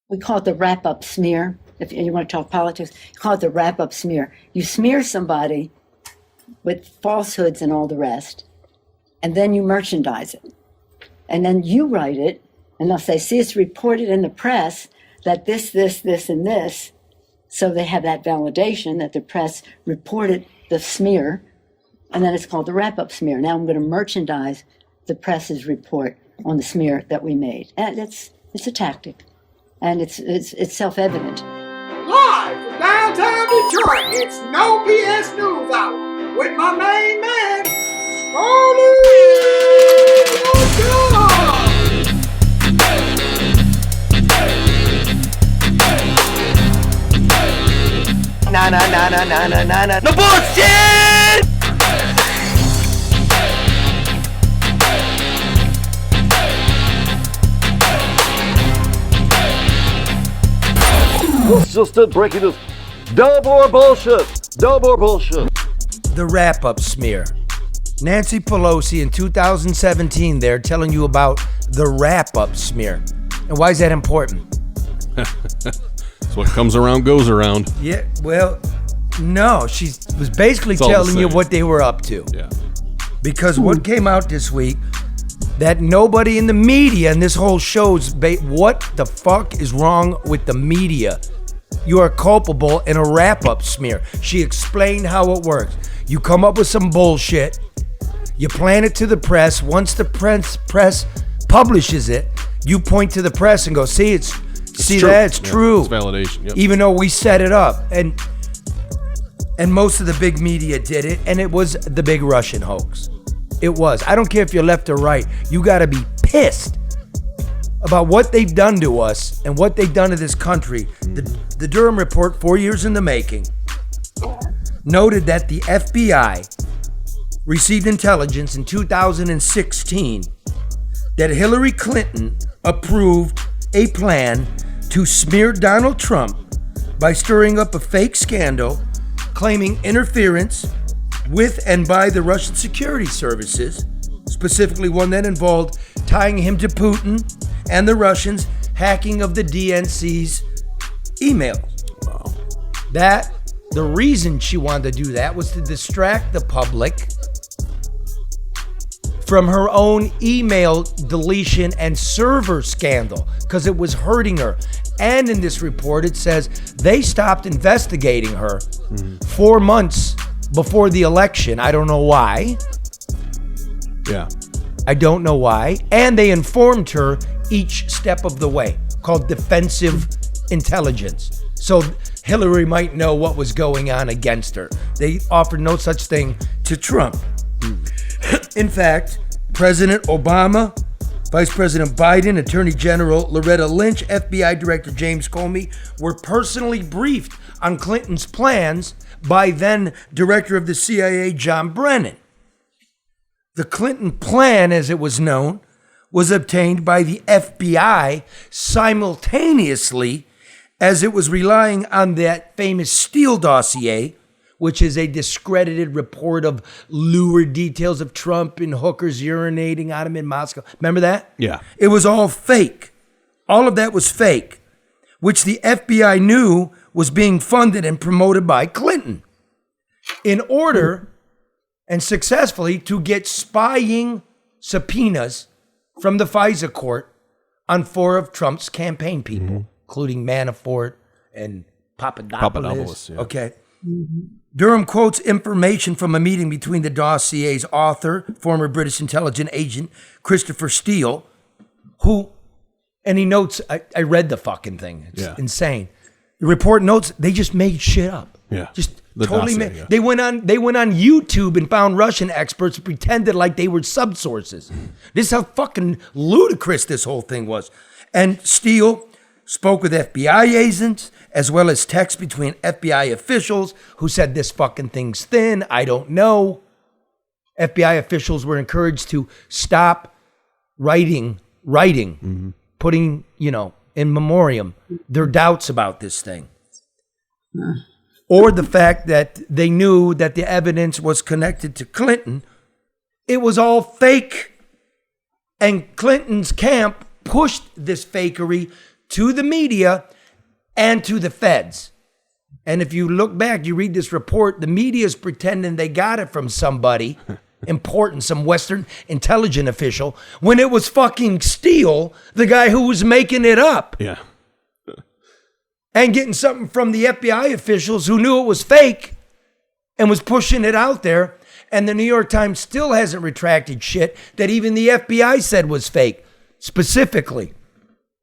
We call it the wrap-up smear. If you want to talk politics, you call it the wrap-up smear. You smear somebody with falsehoods and all the rest, and then you merchandise it. And then you write it, and they'll say, see, it's reported in the press that this, and this. So they have that validation that the press reported the smear, and then it's called the wrap-up smear. Now I'm going to merchandise the press's report on the smear that we made. And it's a tactic, and it's self-evident. Live from downtown Detroit, it's No BS Newshour with my main man, LeDuff. Na. No bullshit! It's just breaking news. No more bullshit. No more bullshit. The wrap-up smear. Nancy Pelosi in 2017 there telling you about the wrap-up smear. And why is that important? It's what comes around goes around. Yeah, well, no. She was basically telling you what they were up to. Yeah. Because what came out this week, that nobody in the media, and this whole show's what the fuck is wrong with the media? You are culpable in a wrap-up smear. She explained how it works. You come up with some bullshit, you plan it to the press. Once the press publishes it, you point to the press and go, see, it's true. It's true. It's validation. Yep. Even though we set it up. And most of the big media did it, and it was the big Russian hoax. It was. I don't care if you're left or right. You got to be pissed about what they've done to us and what they've done to this country. The Durham report, 4 years in the making, noted that the FBI received intelligence in 2016 that Hillary Clinton approved a plan to smear Donald Trump by stirring up a fake scandal, claiming interference with and by the Russian security services, specifically one that involved tying him to Putin and the Russians, hacking of the DNC's emails. Wow. The reason she wanted to do that was to distract the public from her own email deletion and server scandal, because it was hurting her. And in this report, it says they stopped investigating her 4 months before the election. I don't know why. Yeah. I don't know why. And they informed her each step of the way, called defensive intelligence. So Hillary might know what was going on against her. They offered no such thing to Trump. In fact, President Obama, Vice President Biden, Attorney General Loretta Lynch, FBI Director James Comey were personally briefed on Clinton's plans by then Director of the CIA, John Brennan. The Clinton plan, as it was known, was obtained by the FBI simultaneously as it was relying on that famous Steele dossier, which is a discredited report of lurid details of Trump and hookers urinating on him in Moscow. Remember that? Yeah. It was all fake. All of that was fake, which the FBI knew was being funded and promoted by Clinton in order and successfully to get spying subpoenas from the FISA court on 4 of Trump's campaign people, including Manafort and Papadopoulos. Yeah. Okay. Durham quotes information from a meeting between the dossier's author, former British intelligence agent Christopher Steele, and he notes, I read the fucking thing. It's insane. The report notes they just made shit up. Yeah. Just The totally dossier, made. yeah. They went on YouTube and found Russian experts who pretended like they were subsources. This is how fucking ludicrous this whole thing was. And Steele spoke with FBI agents, as well as texts between FBI officials who said this fucking thing's thin. I don't know. FBI officials were encouraged to stop writing, putting, in memoriam their doubts about this thing. Or the fact that they knew that the evidence was connected to Clinton. It was all fake. And Clinton's camp pushed this fakery to the media and to the feds. And if you look back, you read this report, the media is pretending they got it from somebody important, some Western intelligence official, when it was fucking Steele, the guy who was making it up. Yeah. And getting something from the FBI officials who knew it was fake and was pushing it out there. And the New York Times still hasn't retracted shit that even the FBI said was fake. Specifically,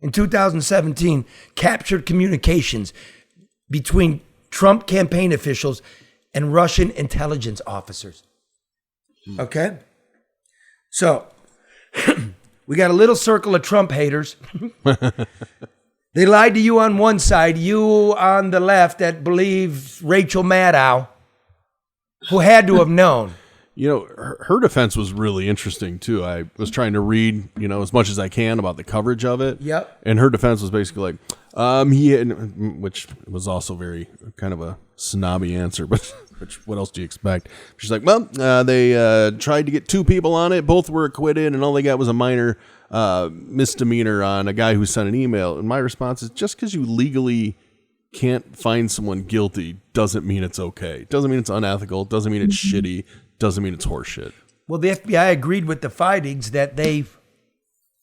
in 2017, captured communications between Trump campaign officials and Russian intelligence officers. Okay? So, we got a little circle of Trump haters. They lied to you on one side, you on the left that believe Rachel Maddow, who had to have known. You know, her defense was really interesting, too. I was trying to read, as much as I can about the coverage of it. Yep. And her defense was basically like, which was also very kind of a snobby answer, but which, what else do you expect? She's like, well, they tried to get 2 people on it. Both were acquitted, and all they got was a minor misdemeanor on a guy who sent an email. And my response is, just because you legally can't find someone guilty doesn't mean it's okay. Doesn't mean it's unethical. Doesn't mean it's shitty. Doesn't mean it's horseshit. Well, the FBI agreed with the findings that they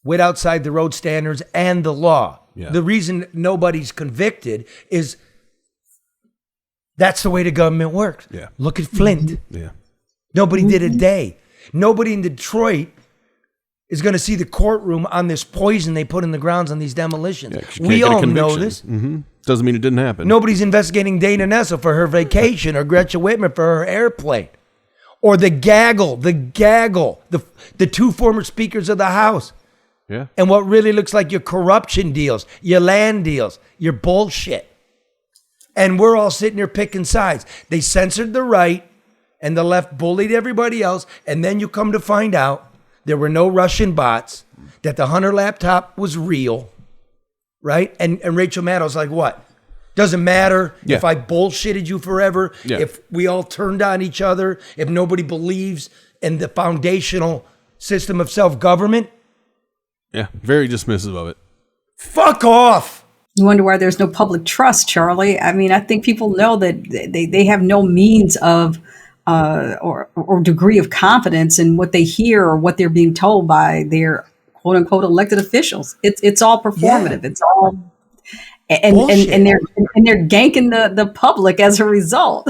went outside the road standards and the law. Yeah. The reason nobody's convicted is that's the way the government works. Yeah. Look at Flint. Yeah. Nobody did a day. Nobody in Detroit is going to see the courtroom on this poison they put in the grounds on these demolitions. Yeah, 'cause you can't We get a all know conviction. this. Mm-hmm. Doesn't mean it didn't happen. Nobody's investigating Dana Nessel for her vacation or Gretchen Whitman for her airplane. Or the gaggle, the 2 former speakers of the House. Yeah. And what really looks like your corruption deals, your land deals, your bullshit. And we're all sitting here picking sides. They censored the right and the left bullied everybody else. And then you come to find out there were no Russian bots, that the Hunter laptop was real, right? And Rachel Maddow's like, what? Doesn't matter if I bullshitted you forever, if we all turned on each other, if nobody believes in the foundational system of self-government. Yeah, very dismissive of it. Fuck off. You wonder why there's no public trust, Charlie. I mean, I think people know that they have no means of or degree of confidence in what they hear or what they're being told by their quote unquote elected officials. It's all performative. It's all and they're ganking the public as a result.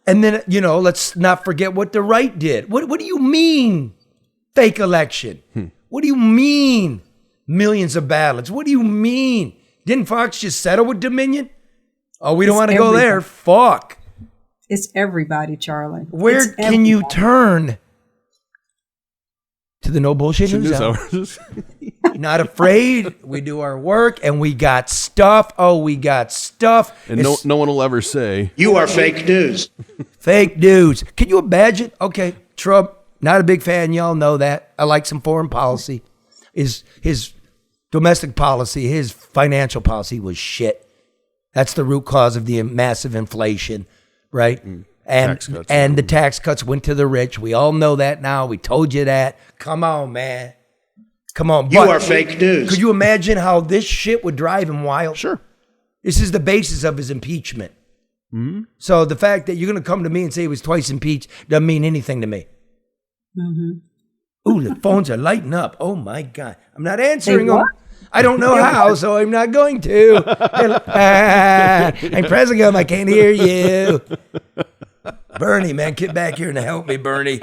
And then, let's not forget what the right did. What do you mean fake election? What do you mean millions of ballots? What do you mean? Didn't Fox just settle with Dominion? Oh, we don't want to go there. Fuck. It's everybody, Charlie. Where can you turn? To the No Bullshit News Hour. Not afraid. We do our work and we got stuff. Oh, we got stuff. And no one will ever say, You are fake news. Fake news. Can you imagine? Okay, Trump, not a big fan. Y'all know that. I like some foreign policy. His domestic policy, his financial policy was shit. That's the root cause of the massive inflation, right? And the tax cuts went to the rich. We all know that now. We told you that. Come on, man. Come on. You are fake news. Could you imagine how this shit would drive him wild? Sure. This is the basis of his impeachment. Mm-hmm. So the fact that you're going to come to me and say he was twice impeached doesn't mean anything to me. Mm-hmm. Ooh, the phones are lighting up. Oh, my God. I'm not answering them. I don't know how, so I'm not going to. I'm pressing them. I can't hear you. Bernie, man, get back here and help me, Bernie.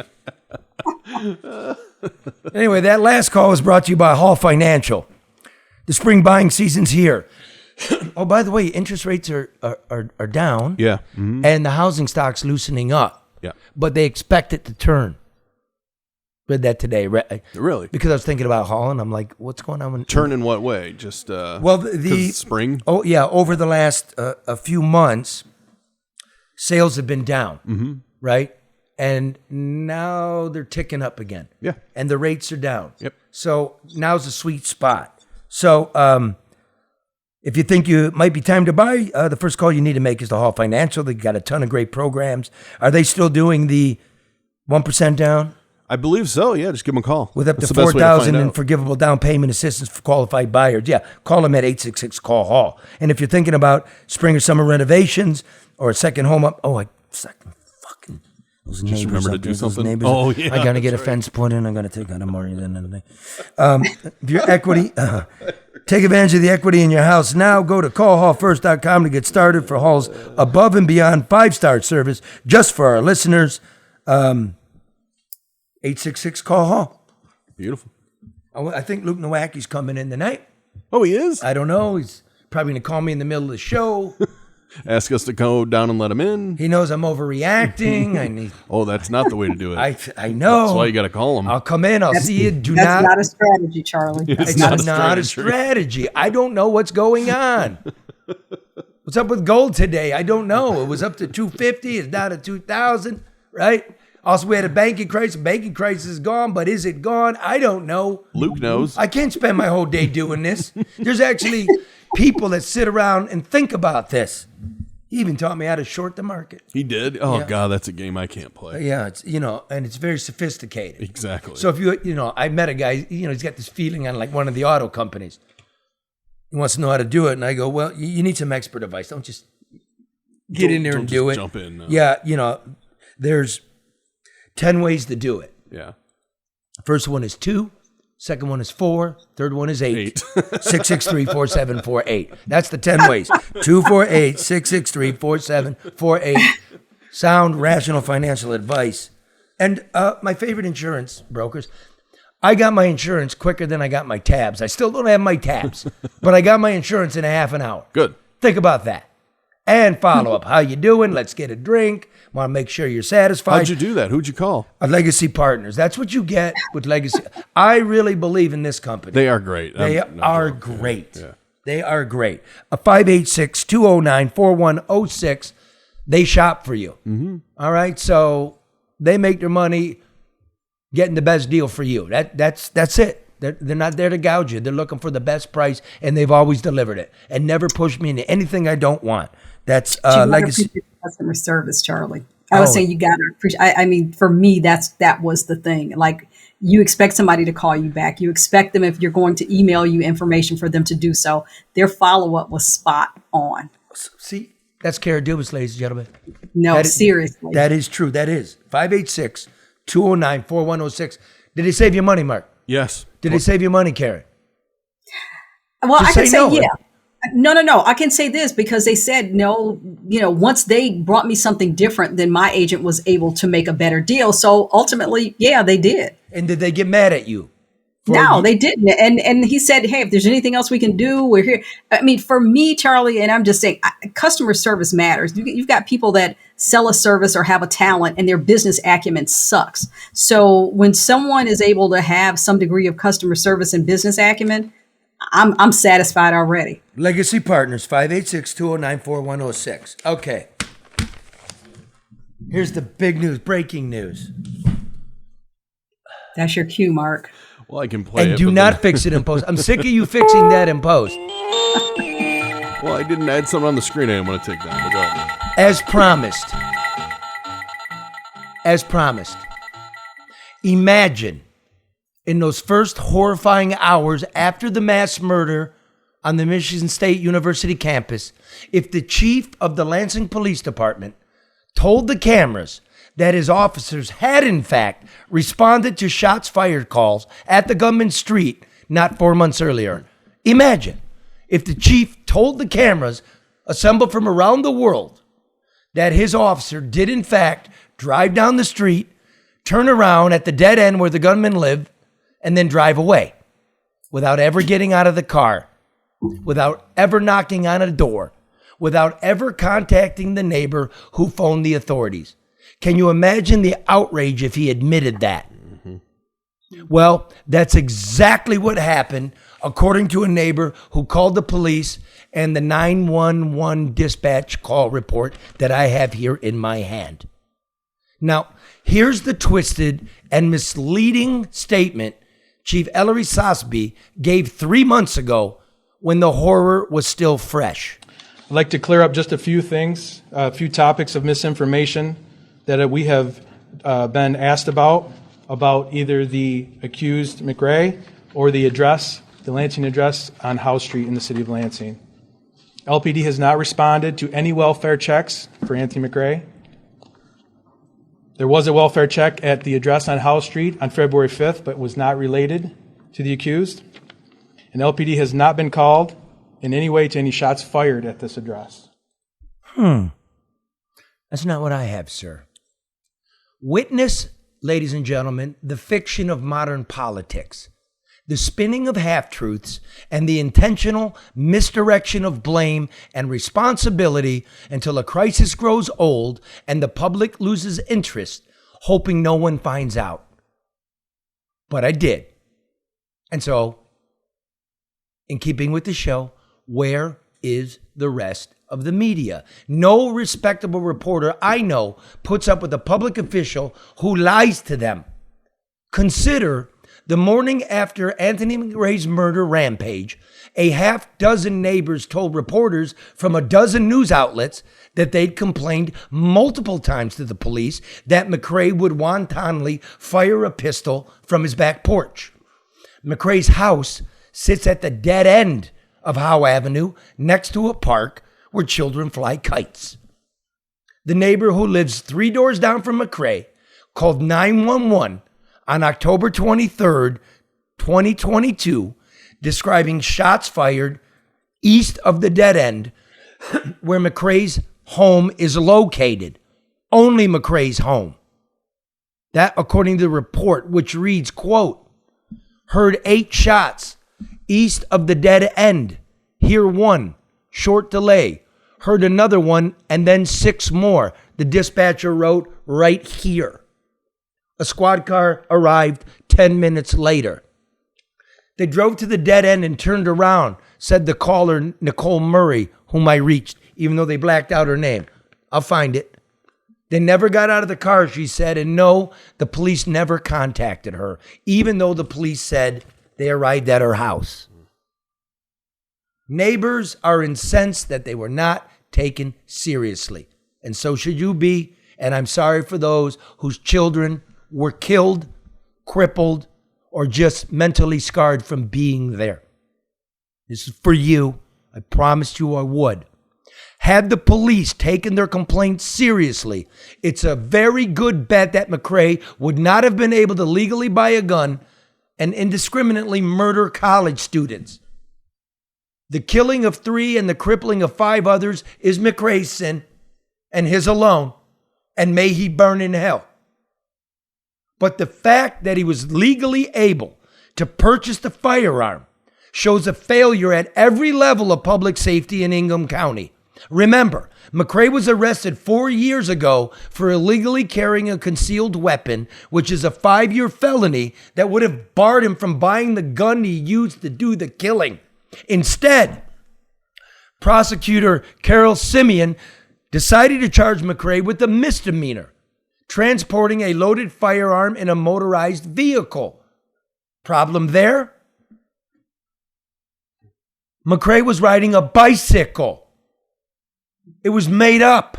Anyway, that last call was brought to you by Hall Financial. The spring buying season's here. Oh, by the way, interest rates are down. Yeah. Mm-hmm. And the housing stock's loosening up. Yeah. But they expect it to turn. Read that today. Really? Because I was thinking about Hall, and I'm like, what's going on? Turn in what way? Just well, the spring? Oh, yeah. Over the last a few months, sales have been down, right? And now they're ticking up again. Yeah. And the rates are down. Yep. So now's the sweet spot. So if you think you might be time to buy, the first call you need to make is to Hall Financial. They got a ton of great programs. Are they still doing the 1% down? I believe so. Yeah, just give them a call. With up That's to the best way to $4,000 find in out. forgivable down payment assistance for qualified buyers. Yeah, call them at 866-CALL-HALL. And if you're thinking about spring or summer renovations or a second home up, fucking those neighbors remember to up do there, those something? neighbors. Oh, yeah, I got to get a that's fence put in. I got to take out a more than anything. If your equity, take advantage of the equity in your house now. Go to callhallfirst.com to get started for Hall's above and beyond 5-star service just for our listeners. 866-CALL-HALL. Beautiful. I think Luke Nowacki's coming in tonight. Oh, he is? I don't know. He's probably going to call me in the middle of the show. Ask us to go down and let him in. He knows I'm overreacting. Oh, that's not the way to do it. I know. That's why you got to call him. I'll come in. I'll see you. That's not a strategy, Charlie. It's not not a a strategy. strategy. I don't know what's going on. What's up with gold today? I don't know. It was up to 250. It's down to 2,000, right? Also, we had a banking crisis. Banking crisis is gone, but is it gone? I don't know. Luke knows. I can't spend my whole day doing this. There's actually people that sit around and think about this. He even taught me how to short the market. He did? Oh, Yeah. God, that's a game I can't play. Yeah, it's and it's very sophisticated. Exactly. So if I met a guy, he's got this feeling on like one of the auto companies. He wants to know how to do it, and I go, well, you need some expert advice. Don't just get in there Don't and just do it. jump in, no. Yeah, there's 10 ways to do it. Yeah. First one is 2. Second one is 4. Third one is 8. 663-4748. That's the 10 ways. 248-663-4748. Sound, rational financial advice. And my favorite insurance brokers. I got my insurance quicker than I got my tabs. I still don't have my tabs, but I got my insurance in a half an hour. Good. Think about that. And follow up. How you doing? Let's get a drink. Want to make sure you're satisfied. How'd you do that? Who'd you call? Legacy Partners. That's what you get with Legacy. I really believe in this company. They are great. They I'm not are joking. great. Yeah. They are great. 586-209-4106. They shop for you. Mm-hmm. All right. So they make their money getting the best deal for you. That's it. They're not there to gouge you. They're looking for the best price, and they've always delivered it and never pushed me into anything I don't want. That's Legacy. Customer service, Charlie. I was saying you got to appreciate. I mean, for me, that was the thing. Like, you expect somebody to call you back. You expect them, if you're going to email you information, for them to do so. Their follow up was spot on. See, that's Cara Dubas, ladies and gentlemen. No, seriously. That is true. That is 586-209-4106. Did they save you money, Mark? Yes. Did they save you money, Karen? Well, Just I can say say no. yeah. No. I can say this because they said no. Once they brought me something different, then my agent was able to make a better deal. So ultimately, yeah, they did. And did they get mad at you? No, they didn't. And he said, hey, if there's anything else we can do, we're here. I mean, for me, Charlie, and I'm just saying, customer service matters. You've got people that sell a service or have a talent and their business acumen sucks. So when someone is able to have some degree of customer service and business acumen, I'm satisfied already. Legacy Partners, 586-209-4106. Okay. Here's the big news, breaking news. That's your cue, Mark. Well, I can play And it. do but not then- fix it in post. I'm sick of you fixing that in post. Well, I didn't add something on the screen I didn't want to take down. But go ahead. As promised, imagine in those first horrifying hours after the mass murder on the Michigan State University campus, if the chief of the Lansing Police Department told the cameras that his officers had in fact responded to shots fired calls at the Gunman Street not 4 months earlier. Imagine if the chief told the cameras assembled from around the world that his officer did in fact drive down the street, turn around at the dead end where the gunman lived, and then drive away without ever getting out of the car, without ever knocking on a door, without ever contacting the neighbor who phoned the authorities. Can you imagine the outrage if he admitted that? Well, that's exactly what happened, according to a neighbor who called the police and the 911 dispatch call report that I have here in my hand. Now, here's the twisted and misleading statement Chief Ellery Sosby gave 3 months ago when the horror was still fresh. I'd like to clear up just a few things, a few topics of misinformation that we have been asked about about either the accused McRae or the Lansing address on House Street in the city of Lansing. LPD has not responded to any welfare checks for Anthony McRae. There was a welfare check at the address on House Street on February 5th, but was not related to the accused. And LPD has not been called in any way to any shots fired at this address. That's not what I have, sir. Witness, ladies and gentlemen, the fiction of modern politics, the spinning of half-truths, and the intentional misdirection of blame and responsibility until a crisis grows old and the public loses interest, hoping no one finds out. But I did. And so, in keeping with the show, where is the rest of the media? No respectable reporter I know puts up with a public official who lies to them. Consider the morning after Anthony McRae's murder rampage, a half dozen neighbors told reporters from a dozen news outlets that they'd complained multiple times to the police that McRae would wantonly fire a pistol from his back porch. McRae's house sits at the dead end of Howe Avenue next to a park where children fly kites. The neighbor who lives 3 doors down from McRae called 911 on October 23rd, 2022, describing shots fired east of the dead end where McRae's home is located. Only McRae's home. That, according to the report, which reads, quote, heard 8 shots east of the dead end. Hear 1, short delay. Heard another one, and then 6 more. The dispatcher wrote, right here. A squad car arrived 10 minutes later. They drove to the dead end and turned around, said the caller, Nicole Murray, whom I reached, even though they blacked out her name. I'll find it. They never got out of the car, she said, and no, the police never contacted her, even though the police said they arrived at her house. Neighbors are incensed that they were not taken seriously, and so should you be, and I'm sorry for those whose children were killed, crippled, or just mentally scarred from being there. This is for you. I promised you I would. Had the police taken their complaints seriously, it's a very good bet that McRae would not have been able to legally buy a gun and indiscriminately murder college students. The killing of 3 and the crippling of 5 others is McRae's sin and his alone, and may he burn in hell. But the fact that he was legally able to purchase the firearm shows a failure at every level of public safety in Ingham County. Remember, McRae was arrested 4 years ago for illegally carrying a concealed weapon, which is a 5-year felony that would have barred him from buying the gun he used to do the killing. Instead, prosecutor Carol Simeon decided to charge McRae with a misdemeanor, transporting a loaded firearm in a motorized vehicle. Problem there? McRae was riding a bicycle. It was made up.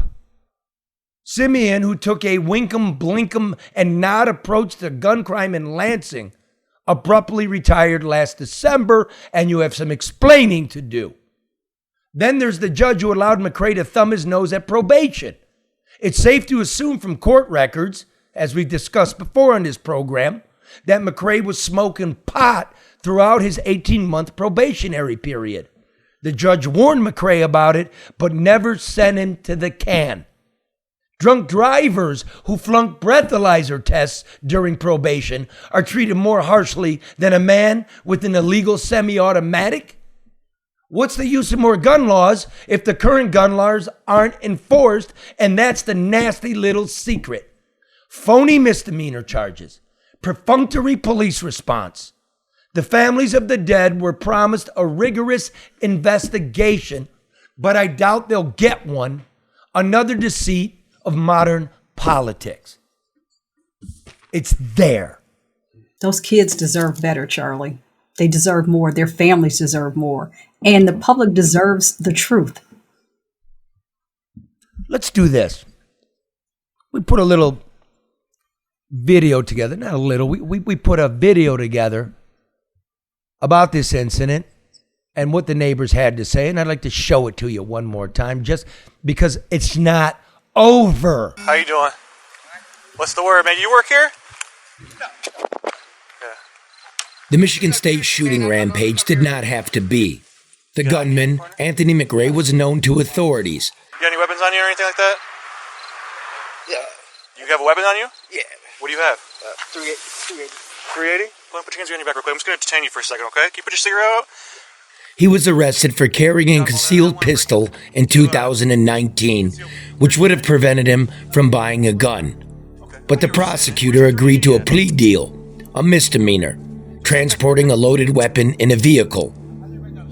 Simeon, who took a winkum, blinkum, and nod approach to gun crime in Lansing, abruptly retired last December, and you have some explaining to do. Then there's the judge who allowed McRae to thumb his nose at probation. It's safe to assume from court records, as we've discussed before on this program, that McRae was smoking pot throughout his 18-month probationary period. The judge warned McRae about it, but never sent him to the can. Drunk drivers who flunk breathalyzer tests during probation are treated more harshly than a man with an illegal semi-automatic. What's the use of more gun laws if the current gun laws aren't enforced? And that's the nasty little secret. Phony misdemeanor charges, perfunctory police response. The families of the dead were promised a rigorous investigation, but I doubt they'll get one. Another deceit of modern politics. It's there. Those kids deserve better, Charlie. They deserve more. Their families deserve more. And the public deserves the truth. Let's do this. We put a little video together, not a little, we put a video together about this incident and what the neighbors had to say, and I'd like to show it to you one more time, just because it's not over. How you doing? What's the word, man? You work here? The Michigan State shooting rampage did not have to be. The gunman, Anthony McRae, was known to authorities. You got any weapons on you or anything like that? Yeah. You have a weapon on you? Yeah. What do you have? 380. 380? Go ahead, put your hands behind your back real quick. I'm just going to detain you for a second, okay? Can you put your cigarette out? He was arrested for carrying a concealed pistol in 2019, which would have prevented him from buying a gun. But the prosecutor agreed to a plea deal, a misdemeanor, transporting a loaded weapon in a vehicle.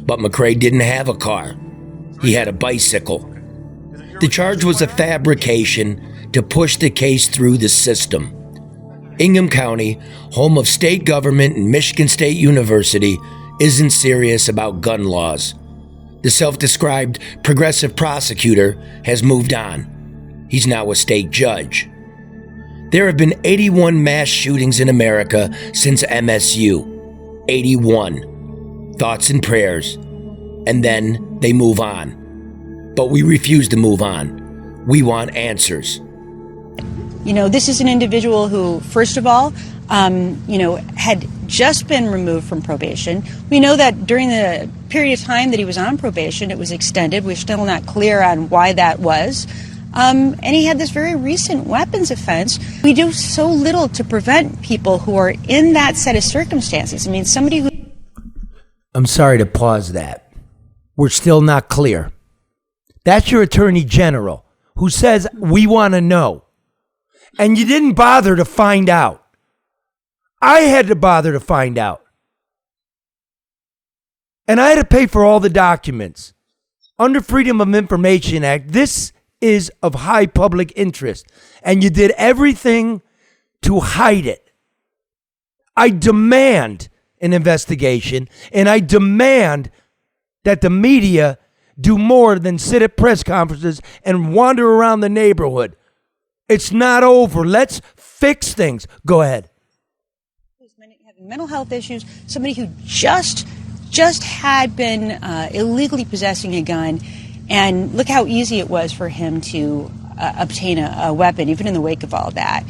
But McRae didn't have a car. He had a bicycle. The charge was a fabrication to push the case through the system. Ingham County, home of state government and Michigan State University, isn't serious about gun laws. The self-described progressive prosecutor has moved on. He's now a state judge. There have been 81 mass shootings in America since MSU. 81. Thoughts and prayers. And then they move on. But we refuse to move on. We want answers. You know, this is an individual who, first of all, had just been removed from probation. We know that during the period of time that he was on probation, it was extended. We're still not clear on why that was. And he had this very recent weapons offense. We do so little to prevent people who are in that set of circumstances. I mean, somebody who... I'm sorry to pause that. We're still not clear. That's your attorney general who says, we want to know. And you didn't bother to find out. I had to bother to find out. And I had to pay for all the documents. Under Freedom of Information Act, this is of high public interest. And you did everything to hide it. I demand an investigation, and I demand that the media do more than sit at press conferences and wander around the neighborhood. It's not over. Let's fix things. Go ahead. having mental health issues, somebody who just had been illegally possessing a gun, and look how easy it was for him to obtain a weapon, even in the wake of all that.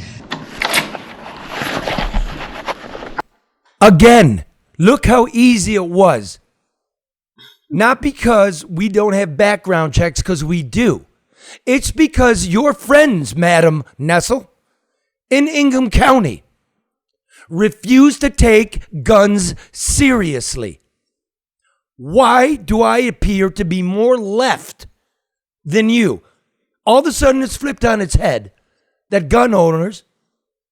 Again, look how easy it was. Not because we don't have background checks, because we do. It's because your friends, Madam Nessel, in Ingham County, refuse to take guns seriously. Why do I appear to be more left than you? All of a sudden it's flipped on its head that gun owners,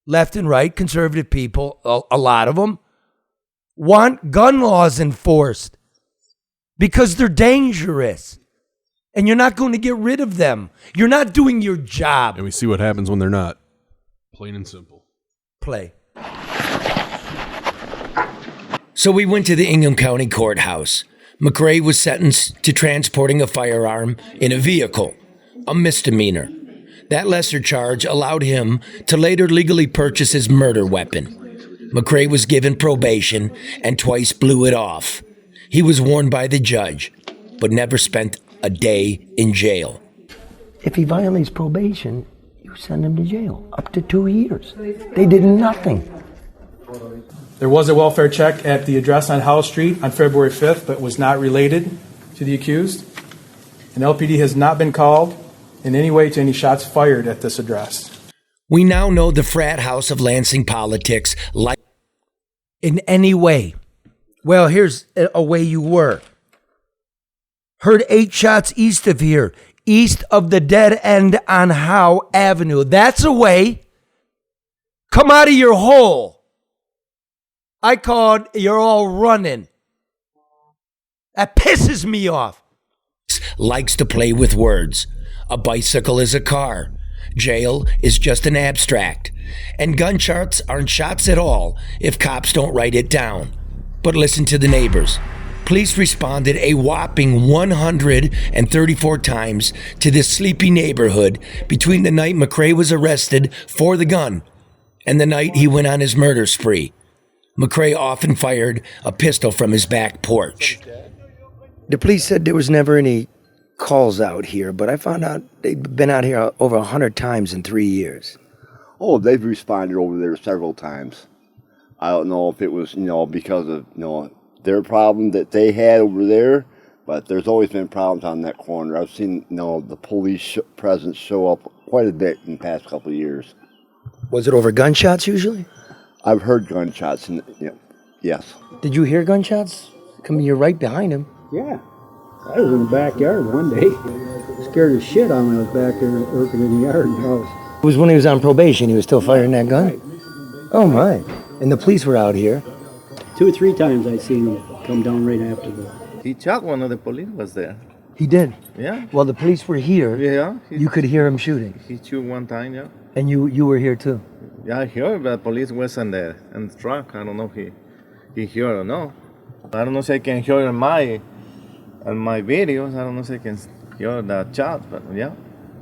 left and right, conservative people, a lot of them, want gun laws enforced because they're dangerous. And you're not going to get rid of them. You're not doing your job. And we see what happens when they're not. Plain and simple. Play. So we went to the Ingham County Courthouse. McRae was sentenced to transporting a firearm in a vehicle, a misdemeanor. That lesser charge allowed him to later legally purchase his murder weapon. McRae was given probation and twice blew it off. He was warned by the judge, but never spent a day in jail. If he violates probation, you send him to jail, up to 2 years. They did nothing. There was a welfare check at the address on Howe Street on February 5th, but was not related to the accused. And LPD has not been called in any way to any shots fired at this address. We now know the frat house of Lansing politics like in any way. Well, here's a way you were. Heard 8 shots east of here, east of the dead end on Howe Avenue. That's a way. Come out of your hole. I called, you're all running. That pisses me off. Likes to play with words. A bicycle is a car. Jail is just an abstract. And gunshots aren't shots at all if cops don't write it down. But listen to the neighbors. Police responded a whopping 134 times to this sleepy neighborhood between the night McRae was arrested for the gun and the night he went on his murder spree. McRae often fired a pistol from his back porch. The police said there was never any calls out here, but I found out they've been out here over 100 times in 3 years. Oh, they've responded over there several times. I don't know if it was, because of, their problem that they had over there, but there's always been problems on that corner. I've seen, the police presence show up quite a bit in the past couple of years. Was it over gunshots usually? I've heard gunshots, yes. Did you hear gunshots? You're right behind him. Yeah. I was in the backyard one day. Scared the shit out of me. I was back there working in the yard. It was when he was on probation. He was still firing that gun? Right. Oh, my. And the police were out here. 2 or 3 times I seen him come down right after that. He shot one of the police was there. He did? Yeah. While the police were here, you could hear him shooting. He shoot one time, yeah. And you were here too? Yeah, I heard the police was in the truck. I don't know if he heard or no. I don't know if I can hear in my videos. I don't know if I can hear the shot, but yeah.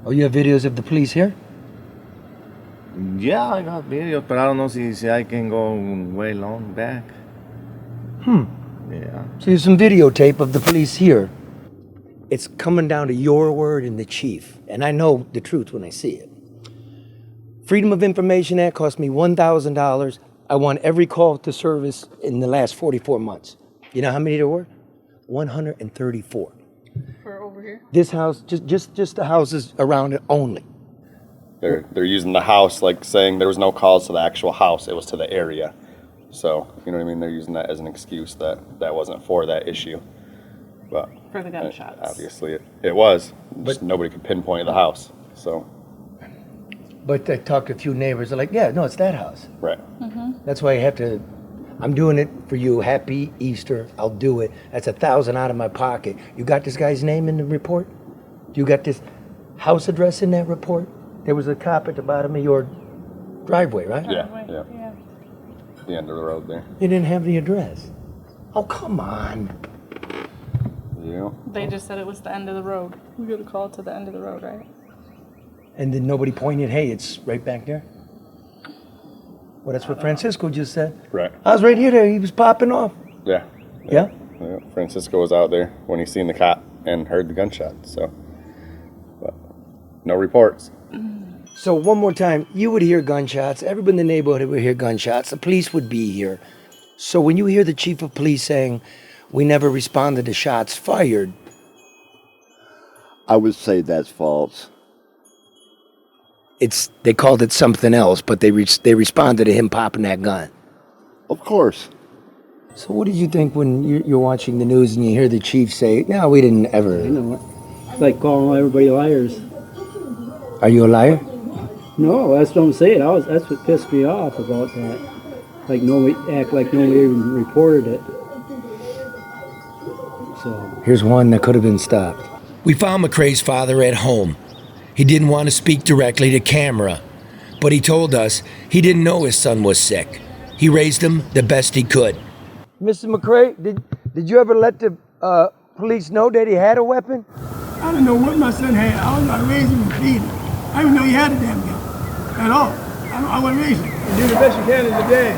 Oh, you have videos of the police here? Yeah, I got videos, but I don't know if I can go way long back. Yeah. So there's some videotape of the police here. It's coming down to your word and the chief, and I know the truth when I see it. Freedom of Information Act cost me $1,000. I want every call to service in the last 44 months. You know how many there were? 134. For over here? This house, just the houses around it only. They're using the house, like saying there was no calls to the actual house, it was to the area. So, you know what I mean? They're using that as an excuse that wasn't for that issue. But for the gunshots. Obviously it was. Just nobody could pinpoint the house. So. But I talked to a few neighbors, they're like, yeah, no, it's that house. Right. That's why I have to, I'm doing it for you. Happy Easter. I'll do it. That's $1,000 out of my pocket. You got this guy's name in the report? You got this house address in that report? There was a cop at the bottom of your driveway, right? Yeah. The end of the road there. You didn't have the address. Oh, come on. Yeah. They just said it was the end of the road. We got a call to the end of the road, right? And then nobody pointed, hey, it's right back there? Well, that's what Francisco just said. Right. I was right here, there. He was popping off. Yeah. Yeah? Francisco was out there when he seen the cop and heard the gunshot, so. But no reports. So one more time, you would hear gunshots. Everybody in the neighborhood would hear gunshots. The police would be here. So when you hear the chief of police saying, we never responded to shots fired. I would say that's false. They called it something else, but they responded to him popping that gun. Of course. So what did you think when you're watching the news and you hear the chief say, no, we didn't ever. You know, it's like calling everybody liars. Are you a liar? No, that's what I'm saying. That's what pissed me off about that. Like nobody even reported it. So here's one that could have been stopped. We found McRae's father at home. He didn't want to speak directly to camera, but he told us he didn't know his son was sick. He raised him the best he could. Mr. McRae, did you ever let the police know that he had a weapon? I don't know what my son had. I raised him and feed him. I didn't know he had a damn gun at all. I wasn't raising him. You do the best you can as a dad.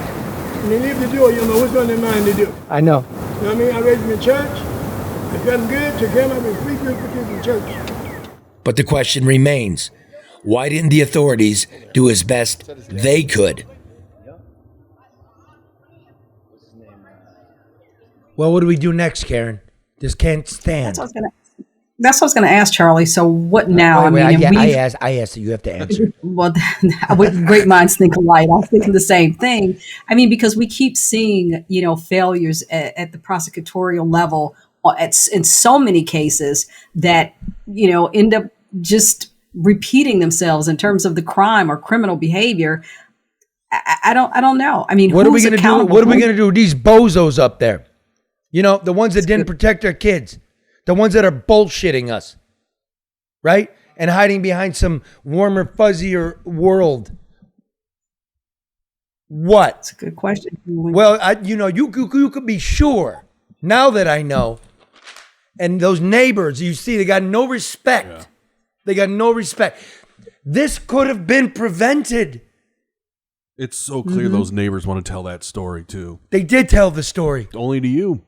When they leave the door, you don't know what's on their mind to do. I know. You know what I mean? I raised him in church. I got him good, took care of him, 3 good kids in church. But the question remains, why didn't the authorities do as best they could? Well, what do we do next, Karen? This can't stand. That's what I was going to ask, Charlie. So what now? I asked you have to answer. Well, great minds think alike. I was thinking the same thing. I mean, because we keep seeing, failures at the prosecutorial level in so many cases that, end up just repeating themselves in terms of the crime or criminal behavior. I don't know. I mean, what are we going to do? What are we going to do with these bozos up there? The ones that didn't protect their kids. The ones that are bullshitting us, right? And hiding behind some warmer, fuzzier world. What? That's a good question. Well, you could be sure, now that I know, and those neighbors, you see, they got no respect. Yeah. They got no respect. This could have been prevented. It's so clear those neighbors want to tell that story too. They did tell the story. Only to you.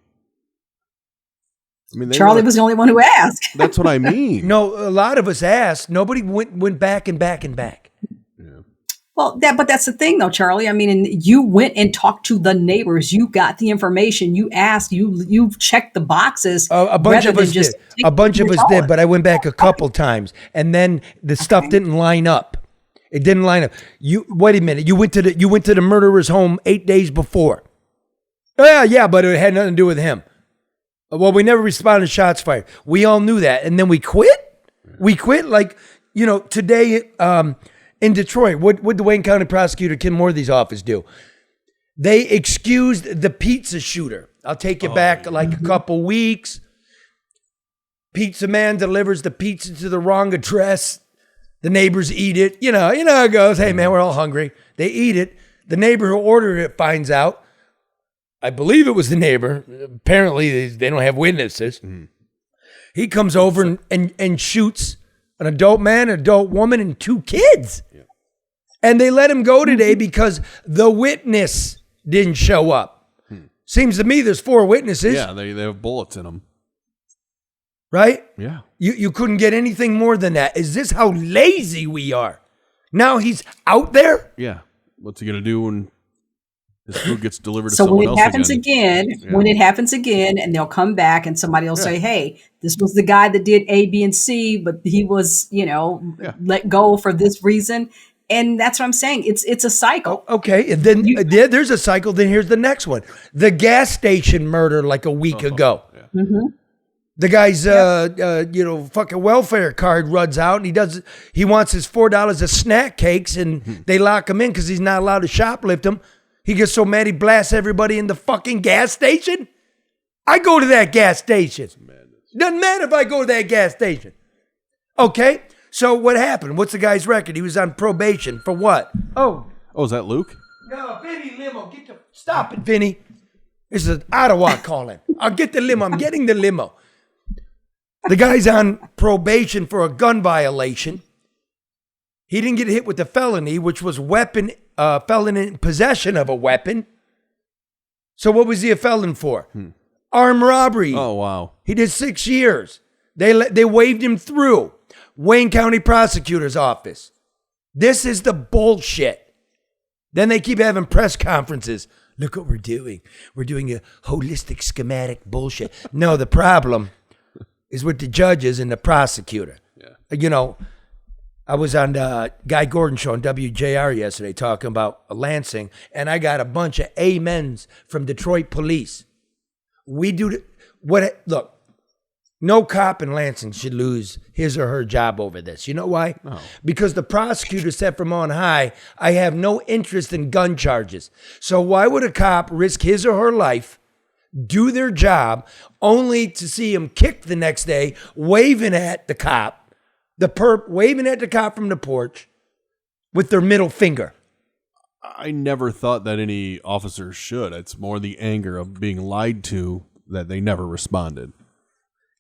I mean, Charlie was the only one who asked. That's what I mean. No, a lot of us asked. Nobody went back and back and back. Well, but that's the thing, though, Charlie. I mean, and you went and talked to the neighbors. You got the information. You asked. You checked the boxes. A bunch of us did. A bunch of us did, but I went back a couple times, and then the stuff didn't line up. It didn't line up. You wait a minute. You went to the murderer's home 8 days before. Yeah, but it had nothing to do with him. Well, we never responded to shots fired. We all knew that, and then we quit. We quit. Like, today. In Detroit, what did the Wayne County prosecutor Kim Worthy's office do? They excused the pizza shooter. I'll take you back like a couple weeks. Pizza man delivers the pizza to the wrong address. The neighbors eat it. You know how it goes. Hey, man, we're all hungry. They eat it. The neighbor who ordered it finds out. I believe it was the neighbor. Apparently, they don't have witnesses. He comes over and shoots an adult man, an adult woman, and 2 kids. Yeah. And they let him go today because the witness didn't show up. Seems to me there's 4 witnesses. Yeah, they have bullets in them. Right? Yeah. You couldn't get anything more than that. Is this how lazy we are? Now he's out there? Yeah. What's he going to do when his food gets delivered to so someone when else it happens again? when it happens again, and they'll come back and somebody will say, hey, this was the guy that did A, B, and C, but he was, let go for this reason. And that's what I'm saying. It's a cycle. Okay. And then there's a cycle. Then here's the next one. The gas station murder like a week ago. Yeah. The guy's, fucking welfare card runs out, and he wants his $4 of snack cakes, and they lock him in because he's not allowed to shoplift them. He gets so mad he blasts everybody in the fucking gas station. I go to that gas station. Doesn't matter if I go to that gas station. Okay, so what happened? What's the guy's record? He was on probation for what? Oh, is that Luke? No, Vinny Limo. Stop it, Vinny. This is Ottawa calling. I'll get the limo. I'm getting the limo. The guy's on probation for a gun violation. He didn't get hit with the felony, which was felon in possession of a weapon. So what was he a felon for? Armed robbery. Oh, wow. He did 6 years. They waved him through. Wayne County Prosecutor's Office. This is the bullshit. Then they keep having press conferences. Look what we're doing. We're doing a holistic schematic bullshit. No, the problem is with the judges and the prosecutor. Yeah. I was on Guy Gordon show on WJR yesterday talking about Lansing, and I got a bunch of amens from Detroit police. Look, no cop in Lansing should lose his or her job over this. You know why? No. Because the prosecutor said from on high, I have no interest in gun charges. So why would a cop risk his or her life, do their job, only to see him kicked the next day, waving at the cop, the perp waving at the cop from the porch with their middle finger? I never thought that any officers should. It's more the anger of being lied to that they never responded.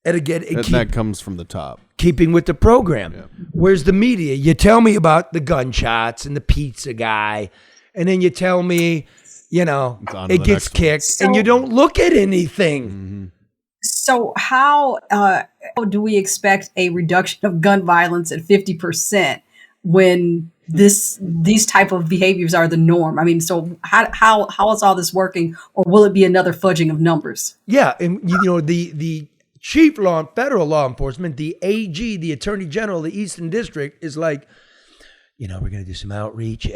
And again, that comes from the top. Keeping with the program. Yeah. Where's the media? You tell me about the gunshots and the pizza guy, and then you tell me, it gets kicked, and you don't look at anything. Mm-hmm. So how do we expect a reduction of gun violence at 50% when these type of behaviors are the norm? I mean, so how is all this working, or will it be another fudging of numbers? Yeah, and the chief federal law enforcement, the AG, the Attorney General of the Eastern District, is like, we're going to do some outreach.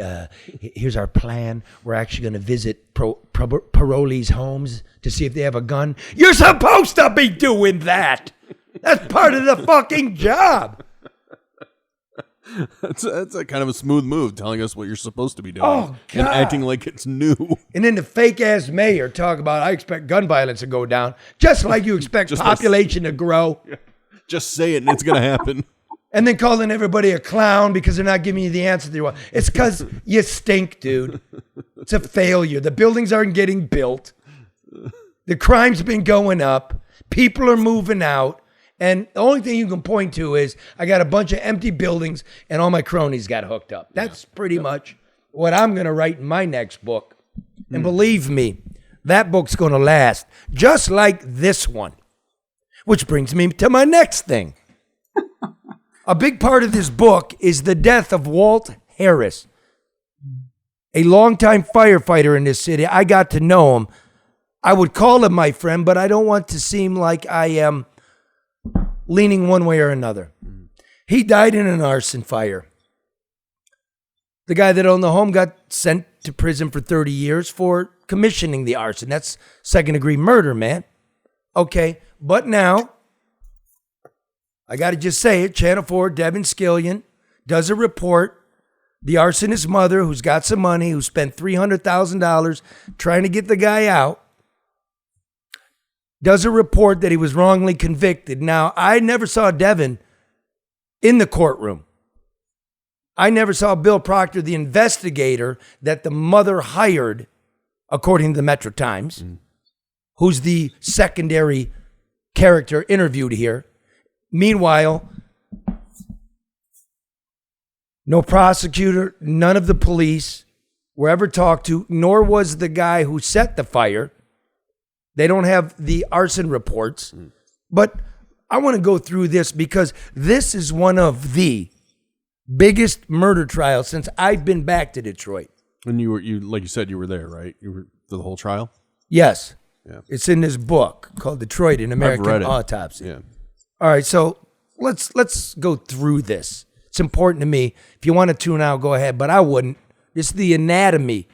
Here's our plan. We're actually going to visit parolees' homes to see if they have a gun. You're supposed to be doing that. That's part of the fucking job. That's a kind of a smooth move, telling us what you're supposed to be doing and acting like it's new. And then the fake-ass mayor talk about, I expect gun violence to go down, just like you expect population to grow. Just say it and it's going to happen. And then calling everybody a clown because they're not giving you the answer they want. It's because you stink, dude. It's a failure. The buildings aren't getting built. The crime's been going up. People are moving out. And the only thing you can point to is I got a bunch of empty buildings and all my cronies got hooked up. That's pretty much what I'm going to write in my next book. And believe me, that book's going to last, just like this one. Which brings me to my next thing. A big part of this book is the death of Walt Harris, a longtime firefighter in this city. I got to know him. I would call him my friend, but I don't want to seem like I am leaning one way or another. He died in an arson fire. The guy that owned the home got sent to prison for 30 years for commissioning the arson. That's second-degree murder, man. Okay, but now, I got to just say it, Channel 4, Devin Skillion does a report. The arsonist's mother, who's got some money, who spent $300,000 trying to get the guy out, does a report that he was wrongly convicted. Now, I never saw Devin in the courtroom. I never saw Bill Proctor, the investigator that the mother hired, according to the Metro Times, who's the secondary character interviewed here. Meanwhile, no prosecutor, none of the police were ever talked to, nor was the guy who set the fire. They don't have the arson reports. But I want to go through this because this is one of the biggest murder trials since I've been back to Detroit. And you like you said, you were there, right? You were for the whole trial? Yes. Yeah. It's in this book called Detroit, an American Autopsy. Yeah. All right, so let's go through this. It's important to me. If you want to tune out, go ahead, but I wouldn't. It's the anatomy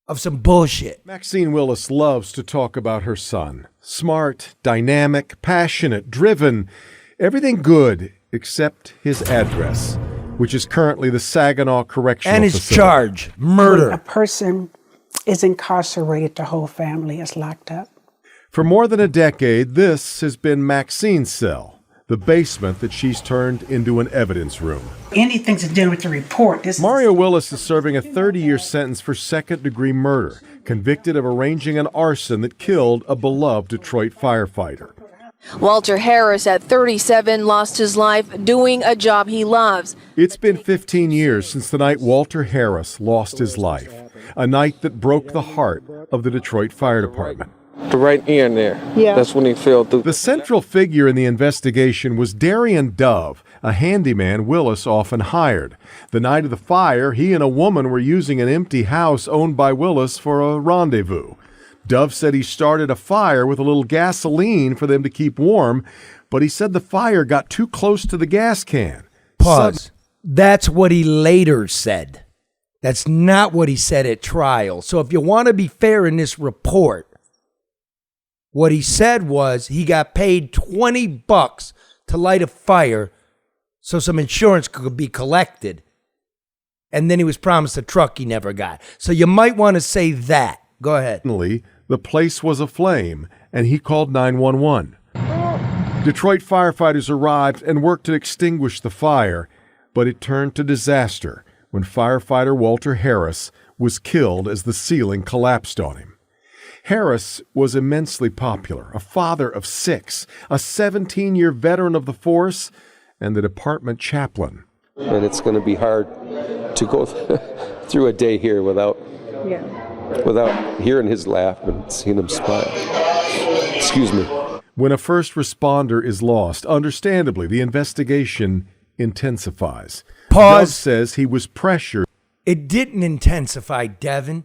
of some bullshit. Maxine Willis loves to talk about her son. Smart, dynamic, passionate, driven, everything good except his address, which is currently the Saginaw Correctional And his Facility. charge, murder. When a person is incarcerated, the whole family is locked up. For more than a decade, this has been Maxine's cell, the basement that she's turned into an evidence room. Anything to do with the report. Mario Willis is serving a 30-year sentence for second-degree murder, convicted of arranging an arson that killed a beloved Detroit firefighter. Walter Harris, at 37, lost his life doing a job he loves. It's been 15 years since the night Walter Harris lost his life, a night that broke the heart of the Detroit Fire Department. The right ear in there. Yeah. That's when he fell through. The central figure in the investigation was Darian Dove, a handyman Willis often hired. The night of the fire, he and a woman were using an empty house owned by Willis for a rendezvous. Dove said he started a fire with a little gasoline for them to keep warm, but he said the fire got too close to the gas can. Pause. That's what he later said. That's not what he said at trial. So if you want to be fair in this report, what he said was he got paid $20 to light a fire so some insurance could be collected. And then he was promised a truck he never got. So you might want to say that. Go ahead. The place was aflame, and he called 911. Detroit firefighters arrived and worked to extinguish the fire, but it turned to disaster when firefighter Walter Harris was killed as the ceiling collapsed on him. Harris was immensely popular, a father of 6, a 17-year veteran of the force, and the department chaplain. And it's going to be hard to go through a day here without hearing his laugh and seeing him smile. Excuse me. When a first responder is lost, understandably, the investigation intensifies. Pause. Dove says he was pressured. It didn't intensify, Devin.